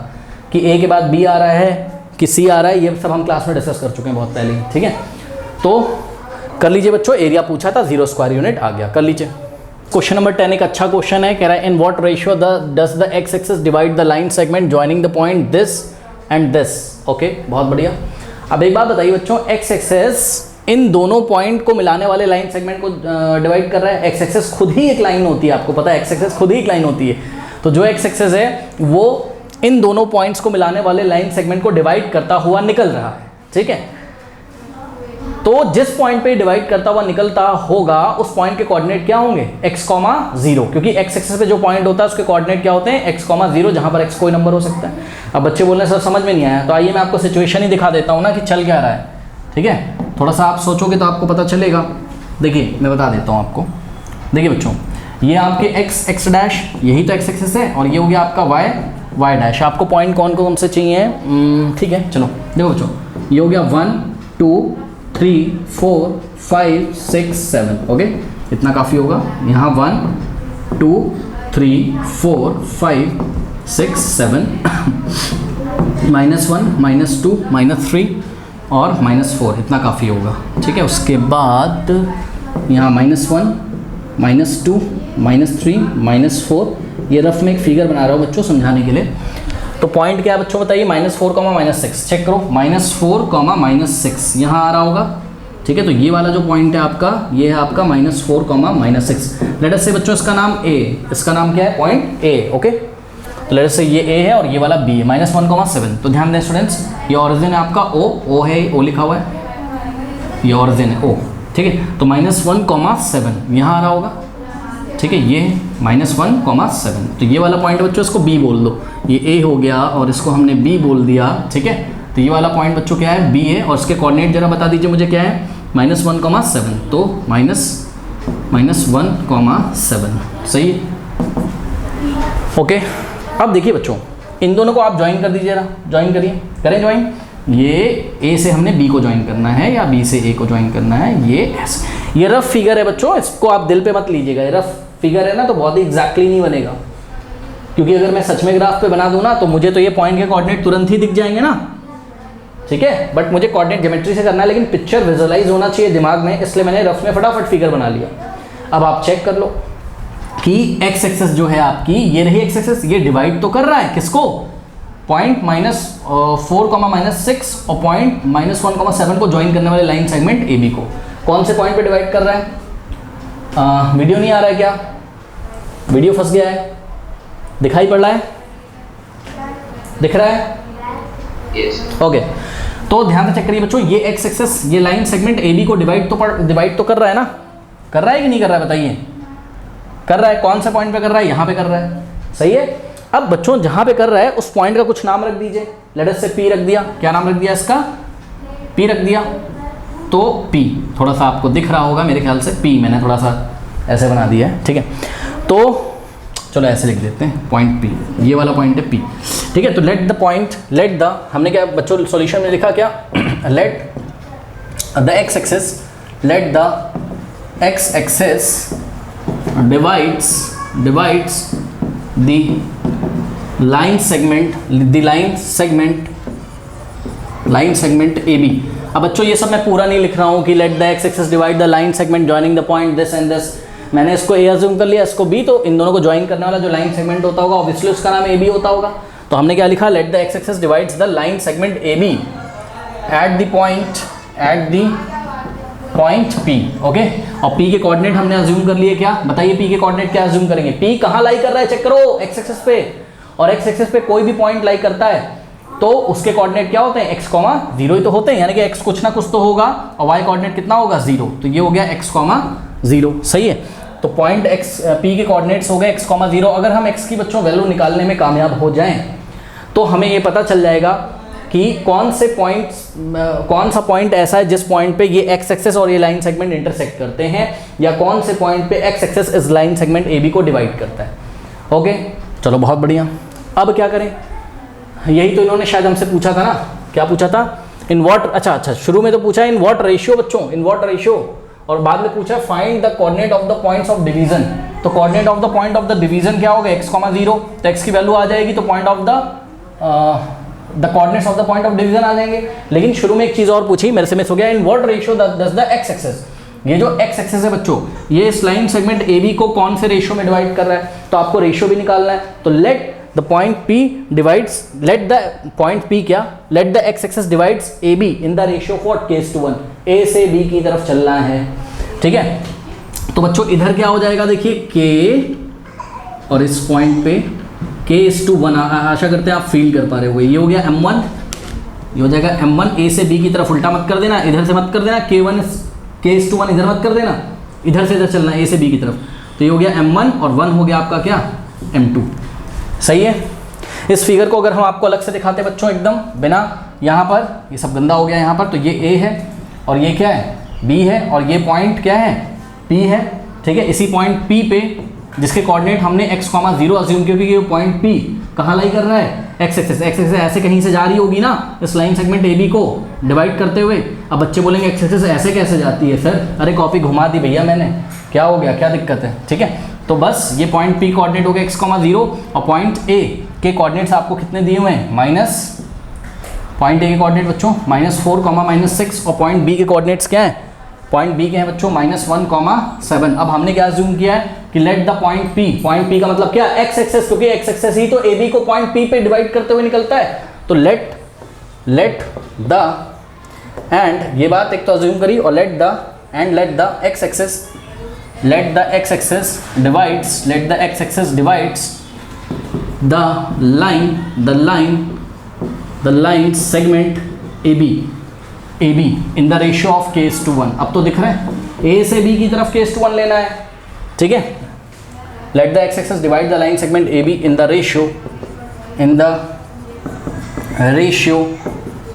कि ए के बाद बी आ रहा है कि सी आ रहा है, ये सब हम क्लास में डिस्कस कर चुके हैं बहुत पहले। ठीक है, तो कर लीजिए बच्चों, एरिया पूछा था 0 स्क्वायर यूनिट आ गया, कर लीजिए। क्वेश्चन नंबर 10 एक अच्छा क्वेश्चन है, कह रहा है इन what ratio does the x axis divide the line segment joining the point this and this. Okay, बहुत बढ़िया। अब एक बात बताइए बच्चों, एक्स एक्सिस इन दोनों पॉइंट को मिलाने वाले लाइन सेगमेंट को डिवाइड कर रहा है। एक्स एक्सिस खुद ही एक लाइन होती है, आपको पता है एक्स एक्सिस खुद ही एक लाइन होती है। तो जो एक्स एक्सिस है वो इन दोनों पॉइंट्स को मिलाने वाले लाइन सेगमेंट को डिवाइड करता हुआ निकल रहा है। ठीक है, तो जिस पॉइंट पे डिवाइड करता हुआ निकलता होगा उस पॉइंट के कोऑर्डिनेट क्या होंगे x, 0, क्योंकि एक्स एक्सिस पे जो पॉइंट होता है उसके कोऑर्डिनेट क्या होते हैं x, 0, जहां पर x कोई नंबर हो सकता है। अब बच्चे बोल रहे हैं सर समझ में नहीं आया, तो आइए मैं आपको सिचुएशन ही दिखा देता हूं ना कि चल क्या रहा है। ठीक है, थोड़ा सा आप सोचोगे तो आपको पता चलेगा। देखिए मैं बता देता हूँ आपको। देखिए बच्चों, ये आपके x डैश यही तो एक्स एक्सिस है, और ये हो गया आपका y डैश। आपको पॉइंट कौन से चाहिए? ठीक है, चलो देखो बच्चों, ये हो गया 1 2 3 4 5 6 7। ओके, इतना काफ़ी होगा। यहाँ 1 2 3 4 5 6 7 -1 -2 -3 और -4, इतना काफ़ी होगा। ठीक है, उसके बाद यहाँ -1 -2 -3 -4, ये रफ में एक फिगर बना रहा हूँ बच्चों समझाने के लिए। तो पॉइंट क्या है बच्चों बताइए, -4, -6। चेक करो, -4, -6 यहाँ आ रहा होगा। ठीक है, तो ये वाला जो पॉइंट है आपका, ये है आपका -4, -6। लेट अस से बच्चों इसका नाम A, इसका नाम क्या है पॉइंट A। ओके, तो लेट अस से ये A है और ये वाला B है, -1, 7। तो ध्यान दें स्टूडेंट्स, ये ओरिजिन है आपका O है, O लिखा हुआ है, ये ओरिजिन है O। ठीक है, तो -1, 7 यहाँ आ रहा होगा। ठीक है, ये -1, 7। तो ये वाला पॉइंट बच्चों इसको B बोल दो, ये A हो गया और इसको हमने B बोल दिया। ठीक है, तो ये वाला पॉइंट बच्चों क्या है B है, और इसके कोऑर्डिनेट जरा बता दीजिए मुझे क्या है, -1, 7। तो -1, 7 सही है। ओके, अब देखिए बच्चों, इन दोनों को आप ज्वाइन कर दीजिए ना, ज्वाइन करिए, करें ज्वाइन। ये A से हमने B को ज्वाइन करना है या B से A को ज्वाइन करना है, ये रफ फिगर है बच्चों, इसको आप दिल पे मत लीजिएगा। ये रफ फिगर है ना, तो बहुत ही एग्जैक्टली नहीं बनेगा, क्योंकि अगर मैं सच में ग्राफ पे बना दूं ना तो मुझे तो ये पॉइंट के कोऑर्डिनेट तुरंत ही दिख जाएंगे ना। ठीक है, बट मुझे कोऑर्डिनेट ज्योमेट्री से करना है, लेकिन पिक्चर विजुअलाइज होना चाहिए दिमाग में, इसलिए मैंने रफ में फटाफट फिगर बना लिया। अब आप चेक कर लो कि एक्स एक्सिस जो है आपकी, ये रही एक्स एक्सिस, ये डिवाइड तो कर रहा है किसको, पॉइंट -4, -6 और पॉइंट -1, 7 को ज्वाइन करने वाले लाइन सेगमेंट AB को। कौन से पॉइंट पे डिवाइड कर रहा है? वीडियो नहीं आ रहा है क्या? वीडियो फंस गया है? दिखाई पड़ रहा है? दिख रहा है? ओके, तो ध्यान से चेक करिए बच्चों, ये एक्स एक्सिस, ये लाइन सेगमेंट AB को डिवाइड तो कर रहा है ना, कर रहा है कि नहीं कर रहा है बताइए? कर रहा है। कौन से पॉइंट पे कर रहा है? यहाँ पे कर रहा है, सही है। अब बच्चों जहाँ पे कर रहा है उस पॉइंट का कुछ नाम रख दीजिए। लेट अस से P रख दिया, क्या नाम रख दिया इसका? P रख दिया। तो P थोड़ा सा आपको दिख रहा होगा मेरे ख्याल से, P मैंने थोड़ा सा ऐसे बना दिया है। ठीक है, तो चलो ऐसे लिख देते हैं, पॉइंट P, ये वाला पॉइंट है P। ठीक है, तो लेट द हमने क्या बच्चों सॉल्यूशन में लिखा क्या, let the x axis, let the x axis divides the line segment AB। अब बच्चों ये सब मैं पूरा नहीं लिख रहा हूँ कि let the x axis divide the line segment joining the point this and this। मैंने इसको A assume कर लिया, इसको B, तो इन दोनों को ज्वाइन करने वाला जो लाइन सेगमेंट होता होगा ऑब्वियसली उसका नाम AB होता होगा। तो हमने क्या लिखा, let the x axis divides the line segment AB at the point P। Okay, और P के कोऑर्डिनेट हमने अज्यूम कर लिए। क्या बताइए, P के कोऑर्डिनेट क्या अज्यूम करेंगे? P कहाँ लाई कर रहा है चेक करो, एक्स एक्सिस पे, और एक्स एक्सिस पे कोई भी पॉइंट लाई करता है तो उसके कोऑर्डिनेट क्या होते हैं, x, 0 ही तो होते हैं, यानी कि x कुछ ना कुछ तो होगा और y कोऑर्डिनेट कितना होगा 0, तो ये हो गया x, 0, सही है। तो पॉइंट x p के कोऑर्डिनेट्स हो गए x, 0। अगर हम x की बच्चों वैल्यू निकालने में कामयाब हो जाएं तो हमें ये पता चल जाएगा कि कौन सा पॉइंट ऐसा है जिस पॉइंट पे ये x एक्सेस और ये लाइन सेगमेंट इंटरसेक्ट करते हैं, या कौन से पॉइंट पे x एक्सेस इस लाइन सेगमेंट AB को डिवाइड करता है। ओके, चलो बहुत बढ़िया। अब क्या करें, यही तो इन्होंने शायद हमसे पूछा था ना, क्या पूछा था, इन व्हाट, अच्छा शुरू में तो पूछा इन व्हाट रेशियो बच्चों, इन व्हाट रेशियो, और बाद में पूछा find the coordinate of the points of division. तो coordinate of the point of the division क्या होगा, x, 0, तो x की वैल्यू आ जाएगी, तो point of the coordinates of the point of division आ जाएंगे। लेकिन शुरू में एक चीज और पूछी, मेरे से मिस हो गया, in what ratio does the x axis, ये जो x एक्सेस है बच्चों, ये इस लाइन सेगमेंट AB को कौन से रेशियो में डिवाइड कर रहा है, तो आपको रेशियो भी निकालना है। तो let the point P divides, let the point P क्या, let the x axis divides AB in the ratio of what, k:1, A से B की तरफ चलना है, ठीक है। तो बच्चों इधर क्या हो जाएगा, देखिए k और इस पॉइंट पे k:1, आशा करते हैं आप फील कर पा रहे हो, ये हो गया m1, ये हो जाएगा m1, A से B की तरफ उल्टा मत कर देना, इधर से मत कर देना, k:1 इधर मत कर देना, इधर से इधर चलना A से B की तरफ, तो ये हो गया m1 और 1 हो गया आपका क्या, m2, सही है। इस फिगर को अगर हम आपको अलग से दिखाते बच्चों एकदम बिना, यहाँ पर ये सब गंदा हो गया यहाँ पर, तो ये A है और ये क्या है, B है, और ये पॉइंट क्या है, P है, ठीक है। इसी पॉइंट P पे जिसके कोऑर्डिनेट हमने x, 0 अज्यूम, क्योंकि ये पॉइंट P कहाँ लाई कर रहा है, x एक्सेस ऐसे कहीं से जा रही होगी ना इस लाइन सेगमेंट AB को डिवाइड करते हुए। अब बच्चे बोलेंगे x एक्सेस ऐसे कैसे जाती है सर, अरे कॉपी घुमा दी भैया मैंने, क्या हो गया, क्या दिक्कत है, ठीक है। तो बस ये पॉइंट P कोऑर्डिनेट हो गया x, 0, और पॉइंट A के कोऑर्डिनेट्स आपको कितने दिए हुए हैं, पॉइंट A के कोऑर्डिनेट बच्चों -4, -6, और पॉइंट B के कोऑर्डिनेट्स क्या है, पॉइंट B के हैं बच्चों -1, 7। अब हमने क्या अज्यूम किया है कि लेट द पॉइंट P का मतलब क्या, x एक्सेस, क्योंकि x एक्सेस ही तो AB को पॉइंट P पे डिवाइड करते हुए निकलता है, तो लेट द एंड, ये बात एक तो अज्यूम करी, और let the x axis, let the x axis divides the line segment AB in the ratio of k:1। अब तो दिख रहा है A से B की तरफ k:1 लेना है, ठीक है। let the x axis divide the line segment AB in the ratio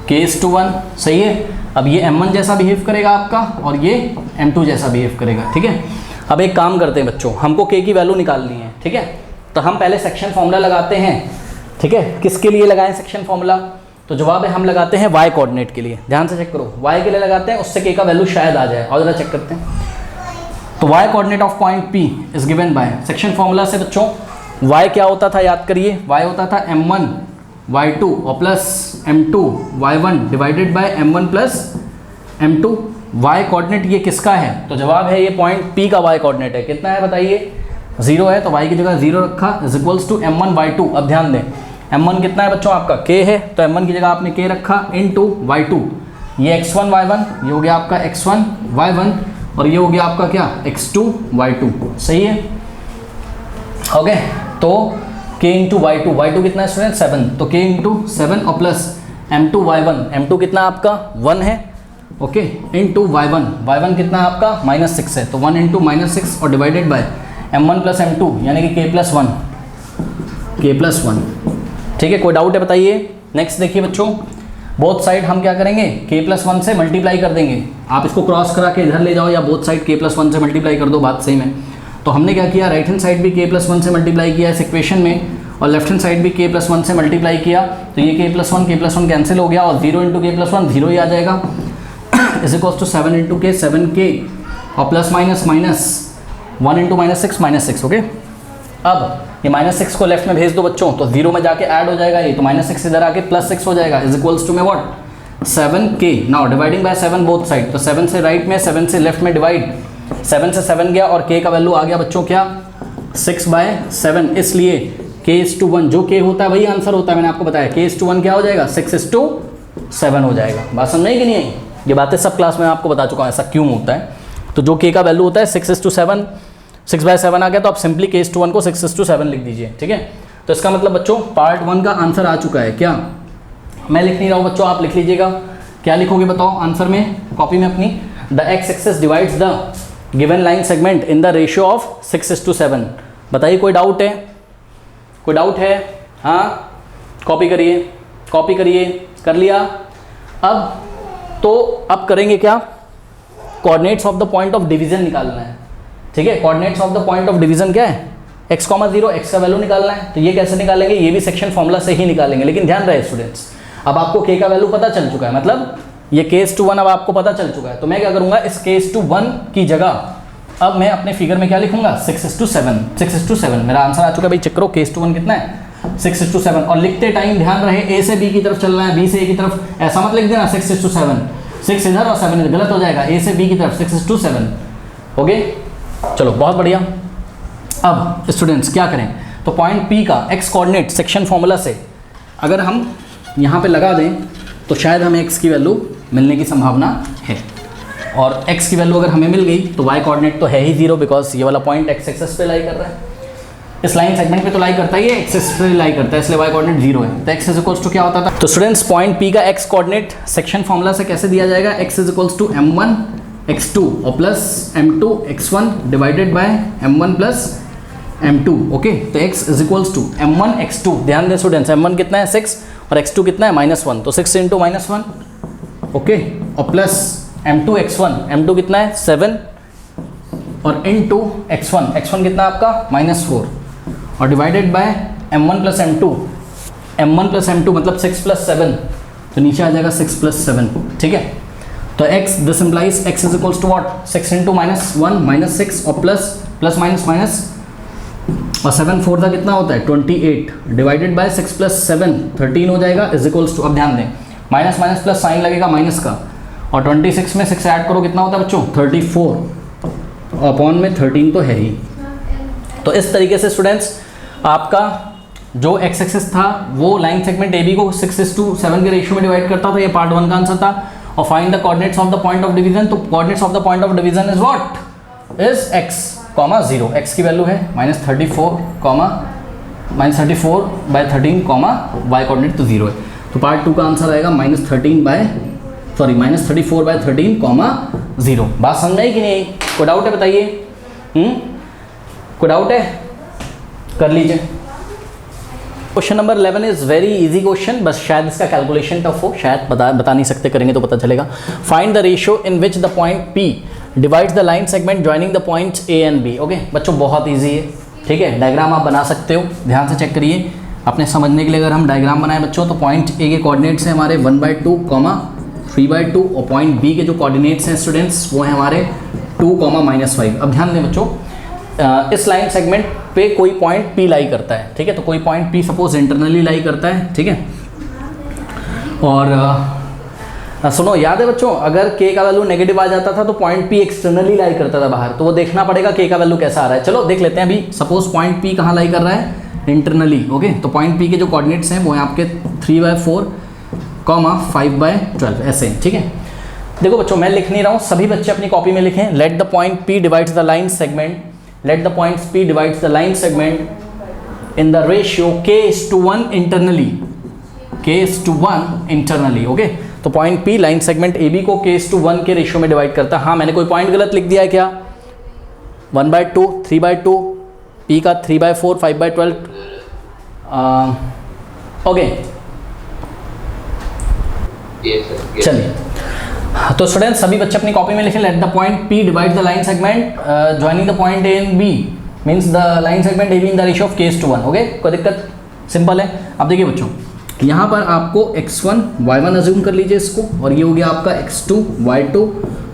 k:1, सही है। अब ये m1 जैसा बिहेव करेगा आपका और ये m2 जैसा बिहेव करेगा, ठीक है। अब एक काम करते हैं बच्चों, हमको k की वैल्यू निकालनी है, ठीक है। तो हम पहले सेक्शन फॉर्मूला लगाते हैं, ठीक है। किसके लिए लगाएं सेक्शन फॉर्मूला, तो जवाब है हम लगाते हैं y कोऑर्डिनेट के लिए, ध्यान से चेक करो, y के लिए लगाते हैं, उससे k का वैल्यू शायद आ जाए, और जरा चेक करते हैं। तो y coordinate of point P is given by section formula से बच्चों, y क्या होता था याद करिए, y होता था m1 y2 और plus m2 y1 divided by m1 plus m2। y coordinate ये किसका है, तो जवाब है ये पॉइंट P का y कोऑर्डिनेट है, कितना है बताइए, 0 है, तो y की जगह 0 रखा, is equals to m1 y2। अब ध्यान दें m1 कितना है बच्चों आपका, k है, तो m1 की जगह आपने k रखा इनटू y2, ये x1 y1, ये हो गया आपका x1 y1, और ये हो गया आपका क्या, x2 y2, सही है। ओके, तो k इंटू y2 कितना है स्टूडेंट, 7, तो k इंटू 7 और प्लस m2 y1, m2 कितना आपका 1 है, ओके, इंटू y1 कितना आपका -6 है, तो 1 इंटू -6 और divided by m1 plus m2 यानी कि k प्लस 1, ठीक है। कोई डाउट है बताइए। नेक्स्ट देखिए बच्चों, बोथ साइड हम क्या करेंगे, k प्लस 1 से मल्टीप्लाई कर देंगे, आप इसको क्रॉस करा के इधर ले जाओ या बोथ साइड k प्लस 1 से मल्टीप्लाई कर दो, बात सेम है। तो हमने क्या किया, राइट हैंड साइड भी k प्लस 1 से मल्टीप्लाई किया इस इक्वेशन में, और लेफ्ट हैंड साइड भी k प्लस 1 से मल्टीप्लाई किया, तो ये k प्लस 1 कैंसिल हो गया, और 0 इंटू k प्लस 1 0 ही आ जाएगा, is equals to 7 into k 7k और प्लस माइनस 1 इंटू -6 ओके। अब ये -6 को लेफ्ट में भेज दो बच्चों, तो 0 में जाके ऐड हो जाएगा ये, तो -6 इधर आके +6 हो जाएगा, इज इक्वल्स टू में what 7k। Now dividing bye 7 both side, तो 7 से राइट में 7 से लेफ्ट में डिवाइड, 7 से 7 गया और k का वैल्यू आ गया बच्चों क्या 6/7, इसलिए k:1 जो k होता है वही आंसर होता है, मैंने आपको बताया k:1 क्या हो जाएगा 6:7 हो जाएगा। बात समझ में कि नहीं आई, ये बातें सब क्लास में आपको बता चुका हूँ ऐसा क्यों होता है। तो जो k का वैल्यू होता है 6:7, 6/7 आ गया, तो आप सिंपली k:1 को 6:7 लिख दीजिए, ठीक है। तो इसका मतलब बच्चों पार्ट 1 का आंसर आ चुका है, क्या मैं लिख नहीं रहा हूँ बच्चों, आप लिख लीजिएगा। क्या लिखोगे बताओ आंसर में, कॉपी में अपनी। The x axis divides the given line segment in the ratio of 6:7। बताइए कोई डाउट है, कोई डाउट है? हाँ, कॉपी करिए, कॉपी करिए, कर लिया। अब करेंगे क्या, coordinates of the point of division निकालना है। ठीक है, coordinates of the point of division क्या है, x, 0, x का वैल्यू निकालना है। तो ये कैसे निकालेंगे, ये भी सेक्शन फॉर्मूला से ही निकालेंगे। लेकिन ध्यान रहे स्टूडेंट्स, अब आपको k का वैल्यू पता चल चुका है, मतलब ये k/1 अब आपको पता चल चुका है। तो मैं क्या करूंगा, इस k/1 की जगह अब मैं अपने फिगर में क्या लिखूंगा, 6:7। 6:7 मेरा आंसर आ चुका है भाई। चेक करो k/1 कितना है, 6:7। और लिखते टाइम ध्यान रहे a से b की तरफ चलना है, b से a की तरफ। ऐसा मत लिख देना 6:7, 6 इधर और 7 इधर, गलत हो जाएगा। a से b की तरफ 6:7। ओके, चलो बहुत बढ़िया। अब स्टूडेंट्स क्या करें, तो पॉइंट P का x कोऑर्डिनेट सेक्शन फॉर्मूला से अगर हम यहाँ पे लगा दें तो शायद हमें x की वैल्यू मिलने की संभावना है। और x की वैल्यू अगर हमें मिल गई तो y कोऑर्डिनेट तो है ही 0, बिकॉज ये वाला पॉइंट x एक्सिस पे लाई कर रहा है, इस लाइन सेगमेंट पे तो लाई करता ही है, x एक्सिस पे लाई करता है, इसलिए y कोऑर्डिनेट 0 है। तो x इज इक्वल्स टू क्या होता था, तो स्टूडेंट्स पॉइंट P का x कोऑर्डिनेट सेक्शन फॉर्मूला से कैसे दिया जाएगा, x is equals to m1 x2 और plus m2 x1 divided by m1 plus m2। Okay, तो x is equals to m1 x2। ध्यान दें स्टूडेंट्स, m1 कितना है 6 और x2 कितना है -1, तो 6 × -1। ओके, और प्लस m2 x1, m2 कितना है 7 और इनटू x1, x1 कितना आपका -4 और divided by m1 plus m2, m1 plus m2 मतलब 6 + 7, तो नीचे आ जाएगा 6 + 7। ठीक है, तो x this implies x is equals to what, 6 × -1 -6 और प्लस माइनस और 7 4 का कितना होता है 28 डिवाइडेड बाय 6 + 7 13 हो जाएगा इज इक्वल्स टू, अब ध्यान दें माइनस प्लस साइन लगेगा माइनस का, और 26 में 6 ऐड करो कितना होता है बच्चों 34 अपॉन में 13 तो है ही। तो इस तरीके से स्टूडेंट्स आपका जो x एक्सिस था वो लाइन सेगमेंट AB को 6:7 के रेशियो में डिवाइड करता था, ये पार्ट 1 का आंसर था। और find the coordinates of the point of division, तो coordinates of the point of division is what, is x, 0, x की वैल्यू है -34 -34/13, y कोऑर्डिनेट तो 0 है। तो पार्ट 2 का आंसर आएगा -34/13, 0। बात समझ आई कि नहीं, कोई डाउट है बताइए? कोई डाउट है, कर लीजिए। Question number 11 is very easy question, बस शायद इसका कैलकुलेशन टफ हो, शायद बता नहीं सकते, करेंगे तो पता चलेगा। Find the ratio in which the point P divides the line segment joining the points A and B। Okay बच्चों, बहुत इजी है। ठीक है, डायग्राम आप बना सकते हो, ध्यान से चेक करिए अपने समझने के लिए। अगर हम डायग्राम बनाएं बच्चों, तो पॉइंट A के कोऑर्डिनेट्स हैं हमारे 1/2, 3/2 और पॉइंट B के जो कोऑर्डिनेट्स हैं स्टूडेंट्स वो हैं हमारे 2, -5। अब ध्यान दें बच्चों, इस लाइन सेगमेंट पे कोई पॉइंट P लाई करता है। ठीक है, तो कोई पॉइंट P सपोज इंटरनली लाई करता है। ठीक है, और सुनो, याद है बच्चों, अगर k का वैल्यू नेगेटिव आ जाता था तो पॉइंट P एक्सटर्नली लाई करता था बाहर, तो वो देखना पड़ेगा k का वैल्यू कैसा आ रहा है। चलो देख लेते हैं अभी। सपोज पॉइंट P कहाँ लाई कर रहा है, इंटरनली। ओके, तो पॉइंट P के जो कोऑर्डिनेट्स हैं वो हैं आपके 3/4, 5/12 ऐसे। ठीक है, देखो बच्चों मैं लिख नहीं रहा हूँ, सभी बच्चे अपनी कॉपी में लिखें। Let the point P divides the line segment, let the point P divides the line segment in the ratio k:1 internally, k:1 internally. Okay, तो point P line segment AB को k:1 के ratio में divide करता है। हाँ, मैंने कोई point गलत लिख दिया है क्या, 1/2, 3/2, P का 3/4, 5/12। ओके चलिए, तो स्टूडेंट्स सभी बच्चे अपनी कॉपी में लिखें। Let the point P divide the line segment joining the point A and B, means the line segment AB in the ratio of k:1। Okay, कोई दिक्कत, सिंपल है। अब देखिए बच्चों, यहाँ पर आपको x1 y1 अज्यूम कर लीजिए इसको, और ये हो गया आपका x2 y2,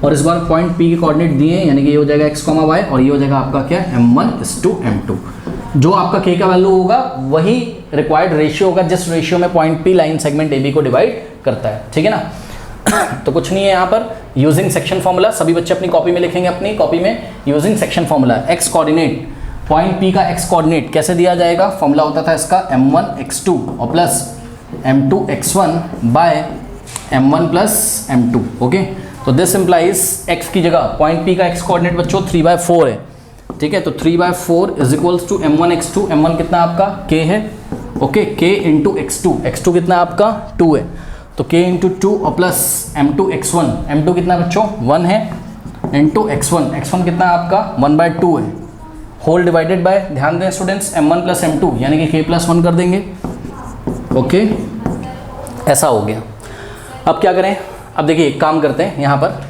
और इस बार पॉइंट P के कोऑर्डिनेट दिए हैं, यानी कि ये हो जाएगा x, y, और ये हो जाएगा आपका क्या m1 m2। जो आपका k का वैल्यू होगा वही रिक्वायर्ड रेशियो होगा जिस रेशियो में point P line segment AB को डिवाइड करता है। ठीक है ना, तो कुछ नहीं है यहाँ पर। यूजिंग सेक्शन फॉर्मूला, सभी बच्चे अपनी कॉपी में लिखेंगे, अपनी कॉपी में using section formula. x coordinate, point P का x कोऑर्डिनेट कैसे दिया जाएगा, फॉर्मूला होता था इसका m1 x2 और plus m2 x1 by m1 plus m2। Okay, तो दिस इंप्लाइज x की जगह पॉइंट P का x कोऑर्डिनेट बच्चों 3/4 है। ठीक है, तो 3/4 is equals to m1 x2, m1 कितना आपका k है। Okay, k into x2, x2 कितना आपका 2 है। तो k इंटू टू और प्लस m2 m2 कितना है बच्चों 1 है, इंटू x1 कितना है आपका 1/2 है, होल डिवाइडेड बाय, ध्यान दें स्टूडेंट्स, m1 प्लस m2 यानी कि k प्लस 1 कर देंगे। ओके ऐसा हो गया। अब क्या करें, अब देखिए एक काम करते हैं यहाँ पर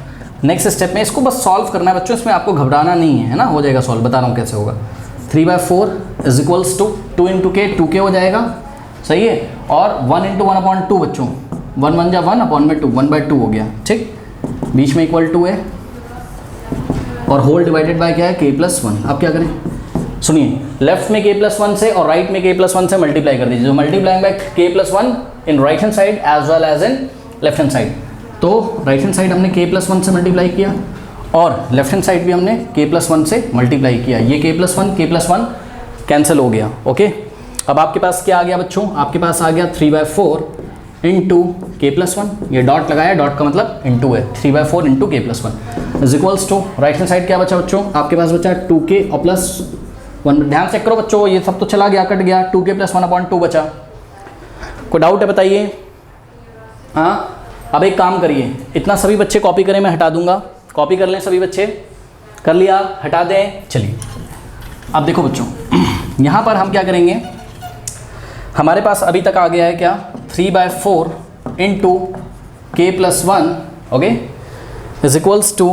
नेक्स्ट स्टेप में, इसको बस सॉल्व करना है बच्चों, इसमें आपको घबराना नहीं है ना, हो जाएगा सॉल्व, बता रहा हूँ कैसे होगा। 3/4 इज इक्वल्स टू 2 इंटू के, 2k हो जाएगा, सही है, और 1 इंटू 1/2 बच्चों, 1 1 जा 1/2, 1/2 हो गया, ठीक, बीच में इक्वल टू है, और होल डिवाइडेड बाय क्या है k प्लस 1। अब क्या करें, सुनिए, लेफ्ट में k प्लस 1 से और राइट में k प्लस 1 से मल्टीप्लाई कर दीजिए, जो multiplying by k plus 1 in right hand side as well as in left hand side. तो राइट हैंड साइड हमने k प्लस 1 से मल्टीप्लाई किया और लेफ्ट हैंड साइड भी हमने k प्लस 1 से मल्टीप्लाई किया, ये k प्लस 1 कैंसिल हो गया। ओके, अब आपके पास क्या आ गया बच्चों, आपके पास आ गया 3/4 इंटू k प्लस 1, ये डॉट लगाया, डॉट का मतलब इंटू है, 3/4 into k plus 1 is equals to, right hand side क्या बचा बच्चों, आपके पास बचा 2k और प्लस 1, ध्यान चेक करो बच्चों, ये सब तो चला गया, कट गया, 2k प्लस 1/2 बचा। कोई डाउट है बताइए? हाँ, अब एक काम करिए, इतना सभी बच्चे कॉपी करें, मैं हटा दूंगा, कॉपी कर लें सभी बच्चे, कर लिया, हटा दें। चलिए अब देखो बच्चों, यहाँ पर हम क्या करेंगे, हमारे पास अभी तक आ गया है क्या 3/4 into k plus 1, okay, is equals to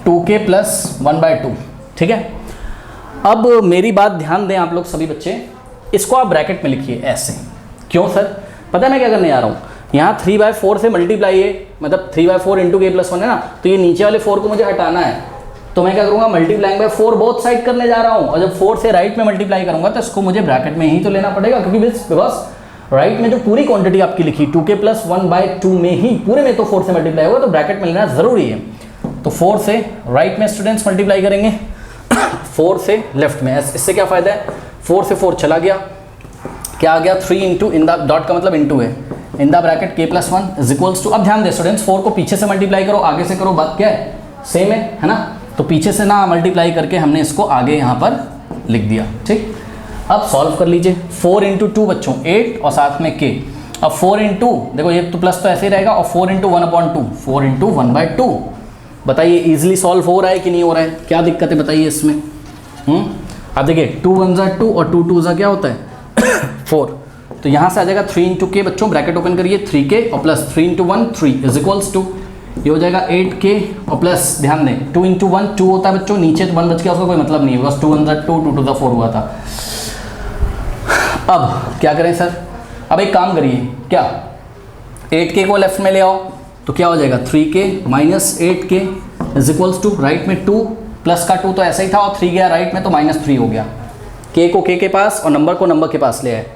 2k plus 1/2, ठीक है। अब मेरी बात ध्यान दें आप लोग सभी बच्चे, इसको आप ब्रैकेट में लिखिए ऐसे, क्यों सर, पता है मैं क्या करने जा रहा हूँ, यहाँ 3/4 से मल्टीप्लाई है, मतलब 3/4 इंटू k प्लस 1 है ना, तो ये नीचे वाले 4 को मुझे हटाना है, तो मैं क्या करूँगा, मल्टीप्लाइंग बाय 4 बोथ साइड करने जा रहा हूँ, और जब 4 से राइट में मल्टीप्लाई करूँगा तो इसको मुझे ब्रैकेट में ही तो लेना पड़ेगा, क्योंकि बिकॉज राइट में जो पूरी क्वांटिटी आपकी लिखी 2k प्लस 1/2 में ही पूरे में तो 4 से मल्टीप्लाई होगा, तो ब्रैकेट में लेना ज़रूरी है। तो 4 से राइट में स्टूडेंट्स मल्टीप्लाई करेंगे, 4 से लेफ्ट में, इससे क्या फ़ायदा है, 4 से 4 चला गया, क्या आ गया 3 इंटू, इन द डॉट का मतलब इंटू है, in the bracket k plus 1 is equals to, अब ध्यान दे स्टूडेंट्स, 4 को पीछे से मल्टीप्लाई करो, आगे से करो, बात क्या है, सेम है ना, तो पीछे से ना मल्टीप्लाई करके हमने इसको आगे यहाँ पर लिख दिया, ठीक। अब सॉल्व कर लीजिए, 4 इंटू 2 बच्चों 8 और साथ में k, अब 4 इंटू, देखो ये तो प्लस तो ऐसे ही रहेगा, और 4 इंटू 1/2, 4 इंटू 1/2, बताइए इजीली सॉल्व हो रहा है कि नहीं हो रहा है, क्या दिक्कत है बताइए इसमें। अब देखिए 2 1 जा 2 और 2 2 जा क्या होता है 4, तो यहाँ से आ जाएगा 3 इंटू k बच्चों, ब्रैकेट ओपन करिए, 3k और plus 3 into 1 3 is equals to, ये हो जाएगा 8k और प्लस, ध्यान दें 2 इंटू 1 2 होता है बच्चों, नीचे तो 1 बच गया, उसका कोई मतलब नहीं है, बस 2 1 जा 2 2 2 4 हुआ था। अब क्या करें सर, अब एक काम करिए, क्या 8k को लेफ्ट में ले आओ, तो क्या हो जाएगा 3k minus 8k is equals to, right में 2 प्लस का 2 तो ऐसा ही था, और 3 गया राइट में तो -3 हो गया, k को k के पास और नंबर को नंबर के पास ले आए।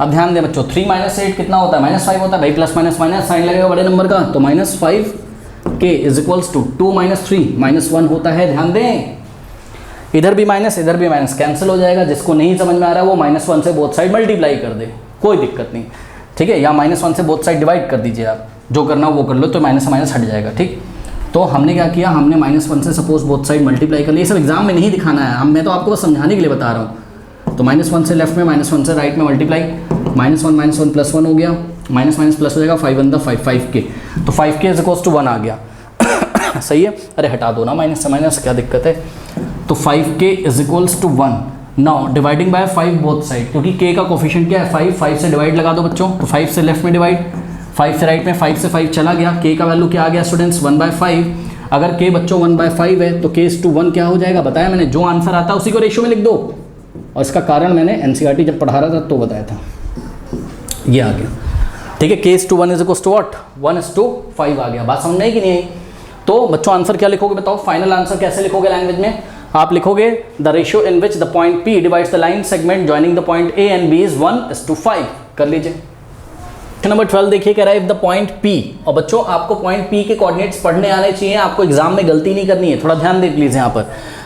अब ध्यान दें बच्चों, 3 माइनस 8 कितना होता है, -5 होता है भाई, प्लस माइनस माइनस साइन लगेगा बड़े नंबर का, तो -5k is equals to 2 minus 3 -1 होता है, ध्यान दें, इधर भी माइनस इधर भी माइनस कैंसिल हो जाएगा, जिसको नहीं समझ में आ रहा है वो -1 से बोथ साइड मल्टीप्लाई कर दे, कोई दिक्कत नहीं, ठीक है, या -1 से बोथ साइड डिवाइड कर दीजिए, आप जो करना हो वो कर लो, तो माइनस माइनस हट जाएगा, ठीक। तो हमने क्या किया, हमने -1 से सपोज बोथ साइड मल्टीप्लाई कर लिया, ये सब एग्जाम में नहीं दिखाना है, मैं तो आपको बस समझाने के लिए बता रहा हूँ। तो -1 से लेफ्ट में, -1 से राइट में मल्टीप्लाई, -1 प्लस 1 हो गया, माइनस माइनस प्लस हो जाएगा, 5 1 5 5k, तो 5k इज इक्वल्स टू 1 आ गया सही है, अरे हटा दो ना माइनस से माइनस, क्या दिक्कत है, तो 5k is equals to 1। Now dividing by 5 both side, क्योंकि k का कोफिशिएंट क्या है 5, 5 से डिवाइड लगा दो बच्चों, तो 5 से लेफ्ट में डिवाइड, 5 से राइट में, 5 से 5 चला गया, k का वैल्यू क्या आ गया स्टूडेंट्स 1/5, अगर k बच्चों 1/5 है तो k इज टू 1 क्या हो जाएगा, बताया मैंने, जो आंसर आता है उसी को रेशियो में लिख दो, और इसका कारण मैंने NCERT जब पढ़ा रहा था तो बताया था, ये आ गया, ठीक है, k is to 1 is equals to what, 1 is to 5 आ गया, बात समझ में आई कि नहीं आई। तो बच्चों आंसर क्या लिखोगे बताओ, फाइनल आंसर कैसे लिखोगे लैंग्वेज में, आप लिखोगे the ratio in which the point P divides the line segment joining the point A and B is 1:5, कर लीजिए। नंबर 12 देखिए, कह रहा है इफ द पॉइंट P, और बच्चों आपको पॉइंट P के कोऑर्डिनेट्स पढ़ने आने चाहिए, आपको एग्जाम में गलती नहीं करनी है, थोड़ा ध्यान देख लीजिए यहाँ पर,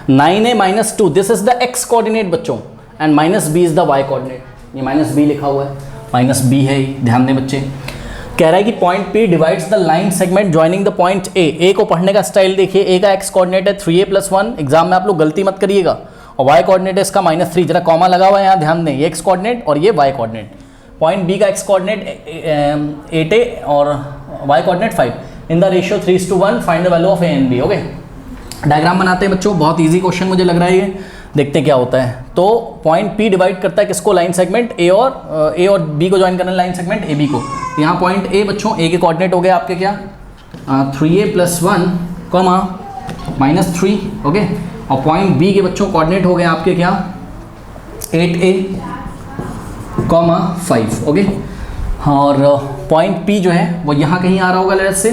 9a - 2 this is the x coordinate बच्चों, and -b is the y coordinate, ये -b लिखा हुआ है, -b है, ध्यान दें बच्चे। कह रहा है कि point P divides the line segment joining the point A को पढ़ने का स्टाइल देखिए, A का x कोऑर्डिनेट है 3a + 1, एग्जाम में आप लोग गलती मत करिएगा, और y कोऑर्डिनेट है इसका -3, जरा कॉमा लगा हुआ है यहाँ ध्यान दें, ये x कोऑर्डिनेट और ये y कोऑर्डिनेट, पॉइंट बी का एक्स कोऑर्डिनेट 8a और Y coordinate 5 in the ratio 3:1 find the value of A and B. Okay, diagram बनाते हैं बच्चों, बहुत इजी क्वेश्चन मुझे लग रहा है ये, देखते हैं क्या होता है। तो पॉइंट पी डिवाइड करता है किसको, लाइन सेगमेंट ए और बी को ज्वाइन करना है लाइन सेगमेंट ए बी को। यहाँ पॉइंट ए बच्चों, ए के कोऑर्डिनेट हो गए आपके क्या 3a + 1 -3। ओके, और पॉइंट बी के बच्चों कोऑर्डिनेट हो गए आपके क्या 8a 5। ओके, और पॉइंट पी जो है वो यहाँ कहीं आ रहा होगा लेट से,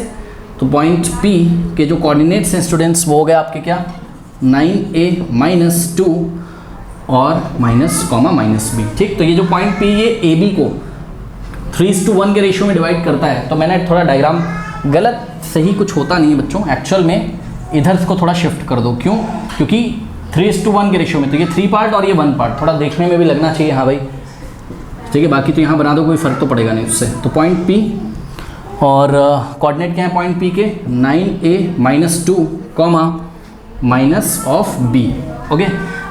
तो पॉइंट पी के जो कोऑर्डिनेट्स हैं स्टूडेंट्स वो हो गए आपके क्या 9a - 2 और -b। ठीक, तो ये जो पॉइंट पी ये ए बी को 3:1 के रेशियो में डिवाइड करता है। तो मैंने थोड़ा डायग्राम गलत सही कुछ होता नहीं है बच्चों, एक्चुअल में इधर को थोड़ा शिफ्ट कर दो। क्यों? क्योंकि 3:1 के रेशियो में, तो ये 3 पार्ट और ये 1 पार्ट, थोड़ा देखने में भी लगना चाहिए हाँ भाई, ठीक है। बाकी तो यहाँ बना दो, कोई फ़र्क तो पड़ेगा नहीं उससे। तो पॉइंट पी और कोऑर्डिनेट क्या है पॉइंट पी के 9a - 2 minus of B. Okay,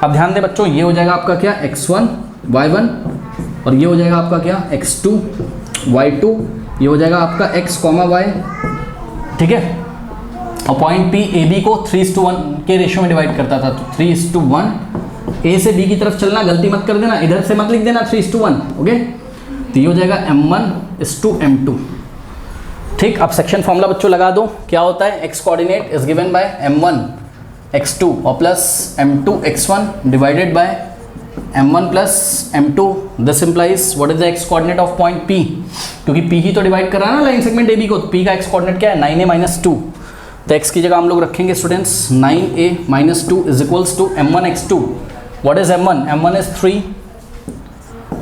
अब ध्यान दें बच्चों, ये हो जाएगा आपका क्या x1 y1 और ये हो जाएगा आपका क्या x2 y2, ये हो जाएगा आपका x, y। ठीक है, और पॉइंट पी ए बी को 3:1 के रेशियो में डिवाइड करता था, तो 3:1 ए से बी की तरफ चलना, गलती मत कर देना, इधर से मत लिख देना 3:1। ओके, तो ये हो जाएगा m1:m2। ठीक, अब सेक्शन फॉर्मूला बच्चों लगा दो, क्या होता है x coordinate is given by m1 x2 और plus m2 x1 divided by m1 plus m2। This implies what is the x coordinate of point p, क्योंकि p ही तो डिवाइड कर रहा है ना लाइन सेगमेंट ab को, तो p का x कोऑर्डिनेट क्या है 9a - 2। तो x की जगह हम लोग रखेंगे students 9a - 2 is equals to m1 x2। What is m1? m1 is 3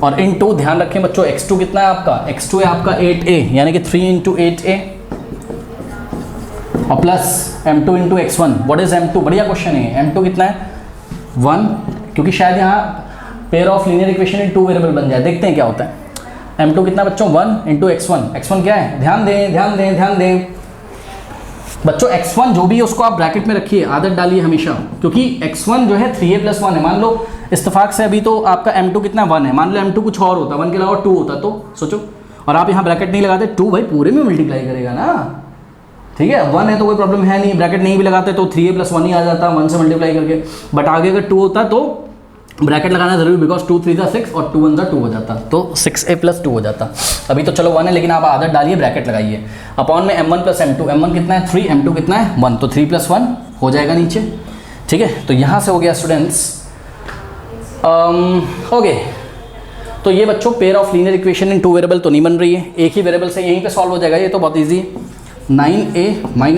और इन 2 ध्यान रखें बच्चों, x2 कितना है आपका, x2 है आपका 8a, यानी कि 3 × 8a और plus m2 × x1। What is m2? बढ़िया क्वेश्चन है। m2 कितना है 1, क्योंकि शायद यहाँ pair of linear equation in 2 variable बन जाए, देखते हैं क्या होता है। m2 कितना बच्चों 1 × x1। x1 क्या है, ध्यान दें ध्यान दें ध्यान दें बच्चों, x1 जो भी है उसको आप ब्रैकेट में रखिए, आदत डालिए हमेशा, क्योंकि x1 जो है 3a + 1 है। मान लो इत्तेफाक से अभी तो आपका m2 कितना 1 है, मान लो m2 कुछ और होता, 1 के अलावा 2 होता, तो सोचो, और आप यहाँ ब्रैकेट नहीं लगाते, 2 भाई पूरे में मल्टीप्लाई करेगा ना, ठीक है। 1 है तो कोई प्रॉब्लम है नहीं, ब्रैकेट नहीं भी लगाते तो 3a + 1 ही आ जाता 1 से मल्टीप्लाई करके, बट आगे अगर 2 होता तो ब्रैकेट लगाना जरूरी, बिकॉज 2 3 = 6 और 2 1 = 2 हो जाता, तो 6a + 2 हो जाता। अभी तो चलो 1 है, लेकिन आप आदत डालिए, ब्रैकेट लगाइए। अपॉन में m1 + m2, m1 कितना है 3, m2 कितना है 1, तो 3 + 1 हो जाएगा नीचे। ठीक है, तो यहाँ से हो गया स्टूडेंट्स। ओके, तो ये बच्चों pair of linear equation in 2 variable तो नहीं बन रही है, एक ही वेरिएबल से यहीं पे सॉल्व हो जाएगा, ये तो बहुत ईजी है। 9a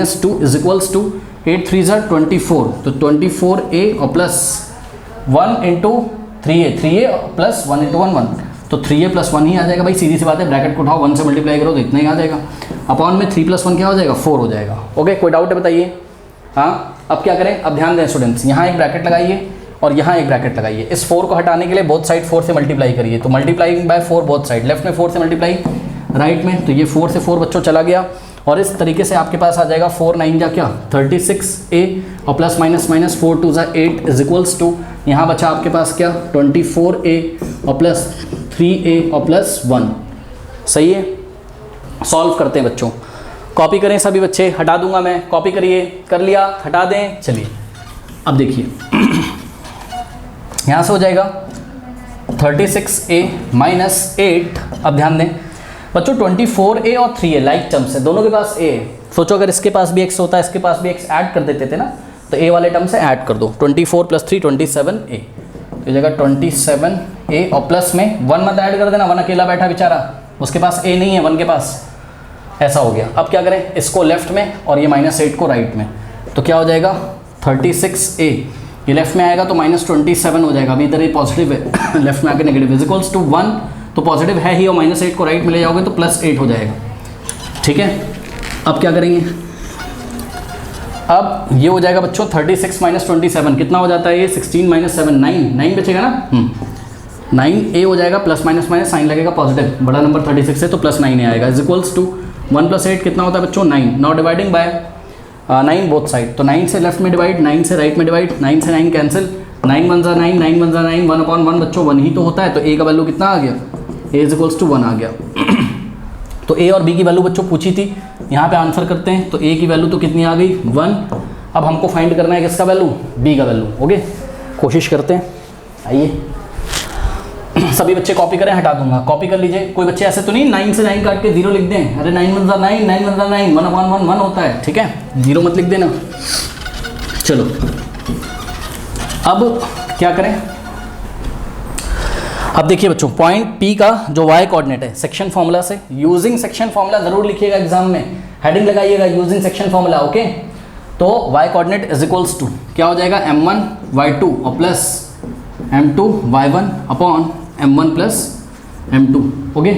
- 2 इज इक्वल्स टू 8 3 = 24, तो 24a और प्लस 1 × 3a, 3a प्लस 1 × 1 1, तो 3a + 1 ही आ जाएगा भाई, सीधी सी बात है, ब्रैकेट को उठाओ 1 से मल्टीप्लाई करो तो इतना ही आ जाएगा। अपॉन में 3 + 1 क्या हो जाएगा 4 हो जाएगा। ओके, कोई डाउट है बताइए। हाँ, अब क्या करें, अब ध्यान दें स्टूडेंट्स, यहाँ एक ब्रैकेट लगाइए और यहाँ एक ब्रैकेट लगाइए। इस 4 को हटाने के लिए बोथ साइड 4 से मल्टीप्लाई करिए, तो multiplying by 4 both side, left में 4 से मल्टीप्लाई, राइट में, तो ये 4 से 4 बच्चों चला गया, और इस तरीके से आपके पास आ जाएगा 4 9 जा क्या 36a और plus minus 4 2 = 8 is equals to, यहाँ बचा आपके पास क्या 24a और प्लस 3a और प्लस 1। सही है, सॉल्व करते हैं बच्चों, कॉपी करें सभी बच्चे, हटा दूंगा मैं, कॉपी करिए, कर लिया, हटा दें। चलिए अब देखिए यहाँ से हो जाएगा 36a - 8। अब ध्यान दें बच्चों, 24a और 3a लाइक टर्म्स है, दोनों के पास a है। सोचो अगर इसके पास भी x होता है, इसके पास भी x ऐड कर देते थे ना, तो a वाले टर्म से ऐड कर दो, 24 + 3 27a, तो जगह 27a और प्लस में 1 मत ऐड कर देना, 1 अकेला बैठा बेचारा, उसके पास a नहीं है 1 के पास, ऐसा हो गया। अब क्या करें, इसको लेफ्ट में और ये -8 को राइट में, तो क्या हो जाएगा 36a, ये लेफ्ट में आएगा तो -27 हो जाएगा, अभी इधर ये पॉजिटिव है लेफ्ट में आके नेगेटिव, इज इक्वल्स टू 1, तो पॉजिटिव है ही, और -8 को राइट में ले जाओगे तो +8 हो जाएगा। ठीक है, अब क्या करेंगे, अब ये हो जाएगा बच्चों 36 - 27 कितना हो जाता है, ये 16 - 7 9 बचेगा ना, 9a हो जाएगा, प्लस माइनस माइनस साइन लगेगा पॉजिटिव, बड़ा नंबर 36 है तो +9 आएगा, इज इक्वल्स टू 1 + 8 कितना होता है बच्चों 9, now dividing bye 9 both side, तो 9 से लेफ्ट में डिवाइड, 9 से राइट में डिवाइड, 9 से 9 कैंसिल, 9 1 = 9, 9 1 = 9, 1/1 बच्चों 1 ही तो होता है, तो a का वैल्यू कितना आ गया ए इज इक्वल्स टू 1 आ गया। तो ए और बी की वैल्यू बच्चों पूछी थी, यहाँ पे आंसर करते हैं। तो ए की वैल्यू तो कितनी आ गई 1। अब हमको फाइंड करना है किसका वैल्यू, बी का वैल्यू। ओके, कोशिश करते हैं। आइए सभी बच्चे कॉपी करें, हटा दूंगा, कॉपी कर लीजिए। कोई बच्चे ऐसे तो नहीं 9 से 9 काट के 0 लिख दें, अरे 9 1 9 9 1 9 1 1 1 1 होता है, ठीक है, 0 मत लिख देना। चलो अब क्या करें, अब देखिए बच्चों पॉइंट पी का जो वाई कोऑर्डिनेट है सेक्शन फॉर्मूला से, यूजिंग सेक्शन फॉर्मूला जरूर लिखिएगा एग्जाम में, हेडिंग लगाइएगा यूजिंग सेक्शन फॉर्मूला। ओके, तो Y coordinate is equals to क्या हो जाएगा m1 y2 और plus m2 y1 upon m1 plus m2। Okay,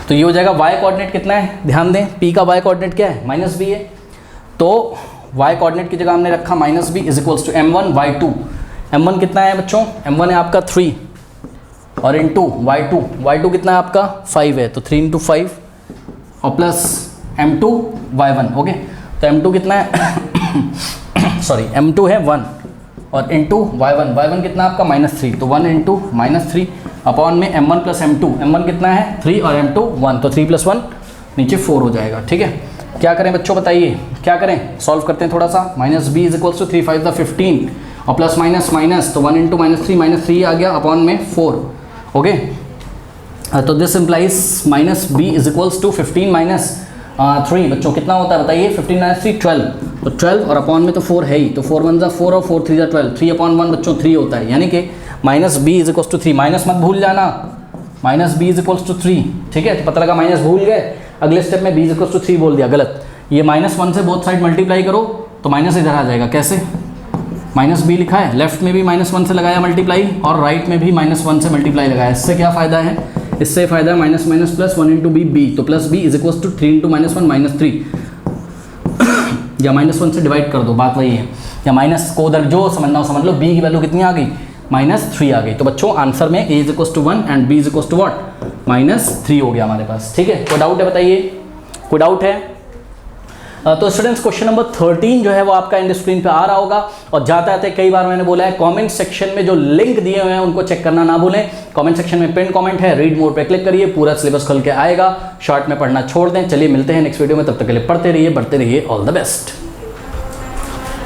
तो ये हो जाएगा वाई कोऑर्डिनेट कितना है, ध्यान दें p का वाई कोऑर्डिनेट क्या है -b है, तो वाई कोऑर्डिनेट की जगह हमने रखा -b is equals to m1 y2। m1 कितना है बच्चों, m1 है आपका 3 और इंटू y2 कितना है आपका 5 है, तो 3 इंटू 5 और प्लस m2 y1। ओके, तो m2 कितना है सॉरी m2 है 1 और इंटू y1 कितना आपका -3, तो 1 इंटू -3 अपॉन में m1 प्लस m1 कितना है 3 और m2 1, तो 3 + 1 नीचे 4 हो जाएगा। ठीक है, क्या करें बच्चों बताइए, क्या करें, सॉल्व करते हैं थोड़ा सा। -b इज इक्वल्स टू 3 5 15 और प्लस माइनस, तो 1 इंटू -3 आ गया अपॉन में 4। ओके, तो this implies -b is equals to 15 - 3 बच्चों कितना होता है बताइए, 15 - 3 12, तो 12 और अपॉन में तो 4 है ही, तो 4 1 = 4 और 4 3 = 12, 3 अपॉन 1 बच्चों 3 होता है, यानी कि -b is equals to 3, minus मत भूल जाना, -b इज इक्वल्स टू 3। ठीक है, तो पता लगा माइनस भूल गए, अगले स्टेप में b इज इक्वल्स टू 3 बोल दिया, गलत। ये -1 से बोथ साइड मल्टीप्लाई करो तो माइनस इधर आ जाएगा, कैसे, -b लिखा है, लेफ्ट में भी -1 से लगाया मल्टीप्लाई और राइट में भी -1 से मल्टीप्लाई लगाया। इससे क्या फ़ायदा है, इससे फ़ायदा है माइनस प्लस 1 इंटू b, तो plus b is equals to 3 into -1 -3 या -1 से डिवाइड कर दो, बात वही है, या माइनस को उधर जो समझना हो समझ लो। b की वैल्यू कितनी आ गई, -3 आ गई। तो बच्चों आंसर में a is equals to 1 and b is equals to what, -3 हो गया हमारे पास। ठीक है, कोई डाउट है बताइए, कोई डाउट है? तो स्टूडेंट्स क्वेश्चन नंबर 13 जो है वो आपका एंड स्क्रीन पे आ रहा होगा, और जाते आते कई बार मैंने बोला है कमेंट सेक्शन में जो लिंक दिए हुए हैं उनको चेक करना ना भूलें। कमेंट सेक्शन में पिन कमेंट है, रीड मोड पे क्लिक करिए, पूरा सिलेबस खुल के आएगा, शॉर्ट में पढ़ना छोड़ दें। चलिए मिलते हैं नेक्स्ट वीडियो में, तब तक के लिए पढ़ते रहिए, बढ़ते रहिए, ऑल द बेस्ट।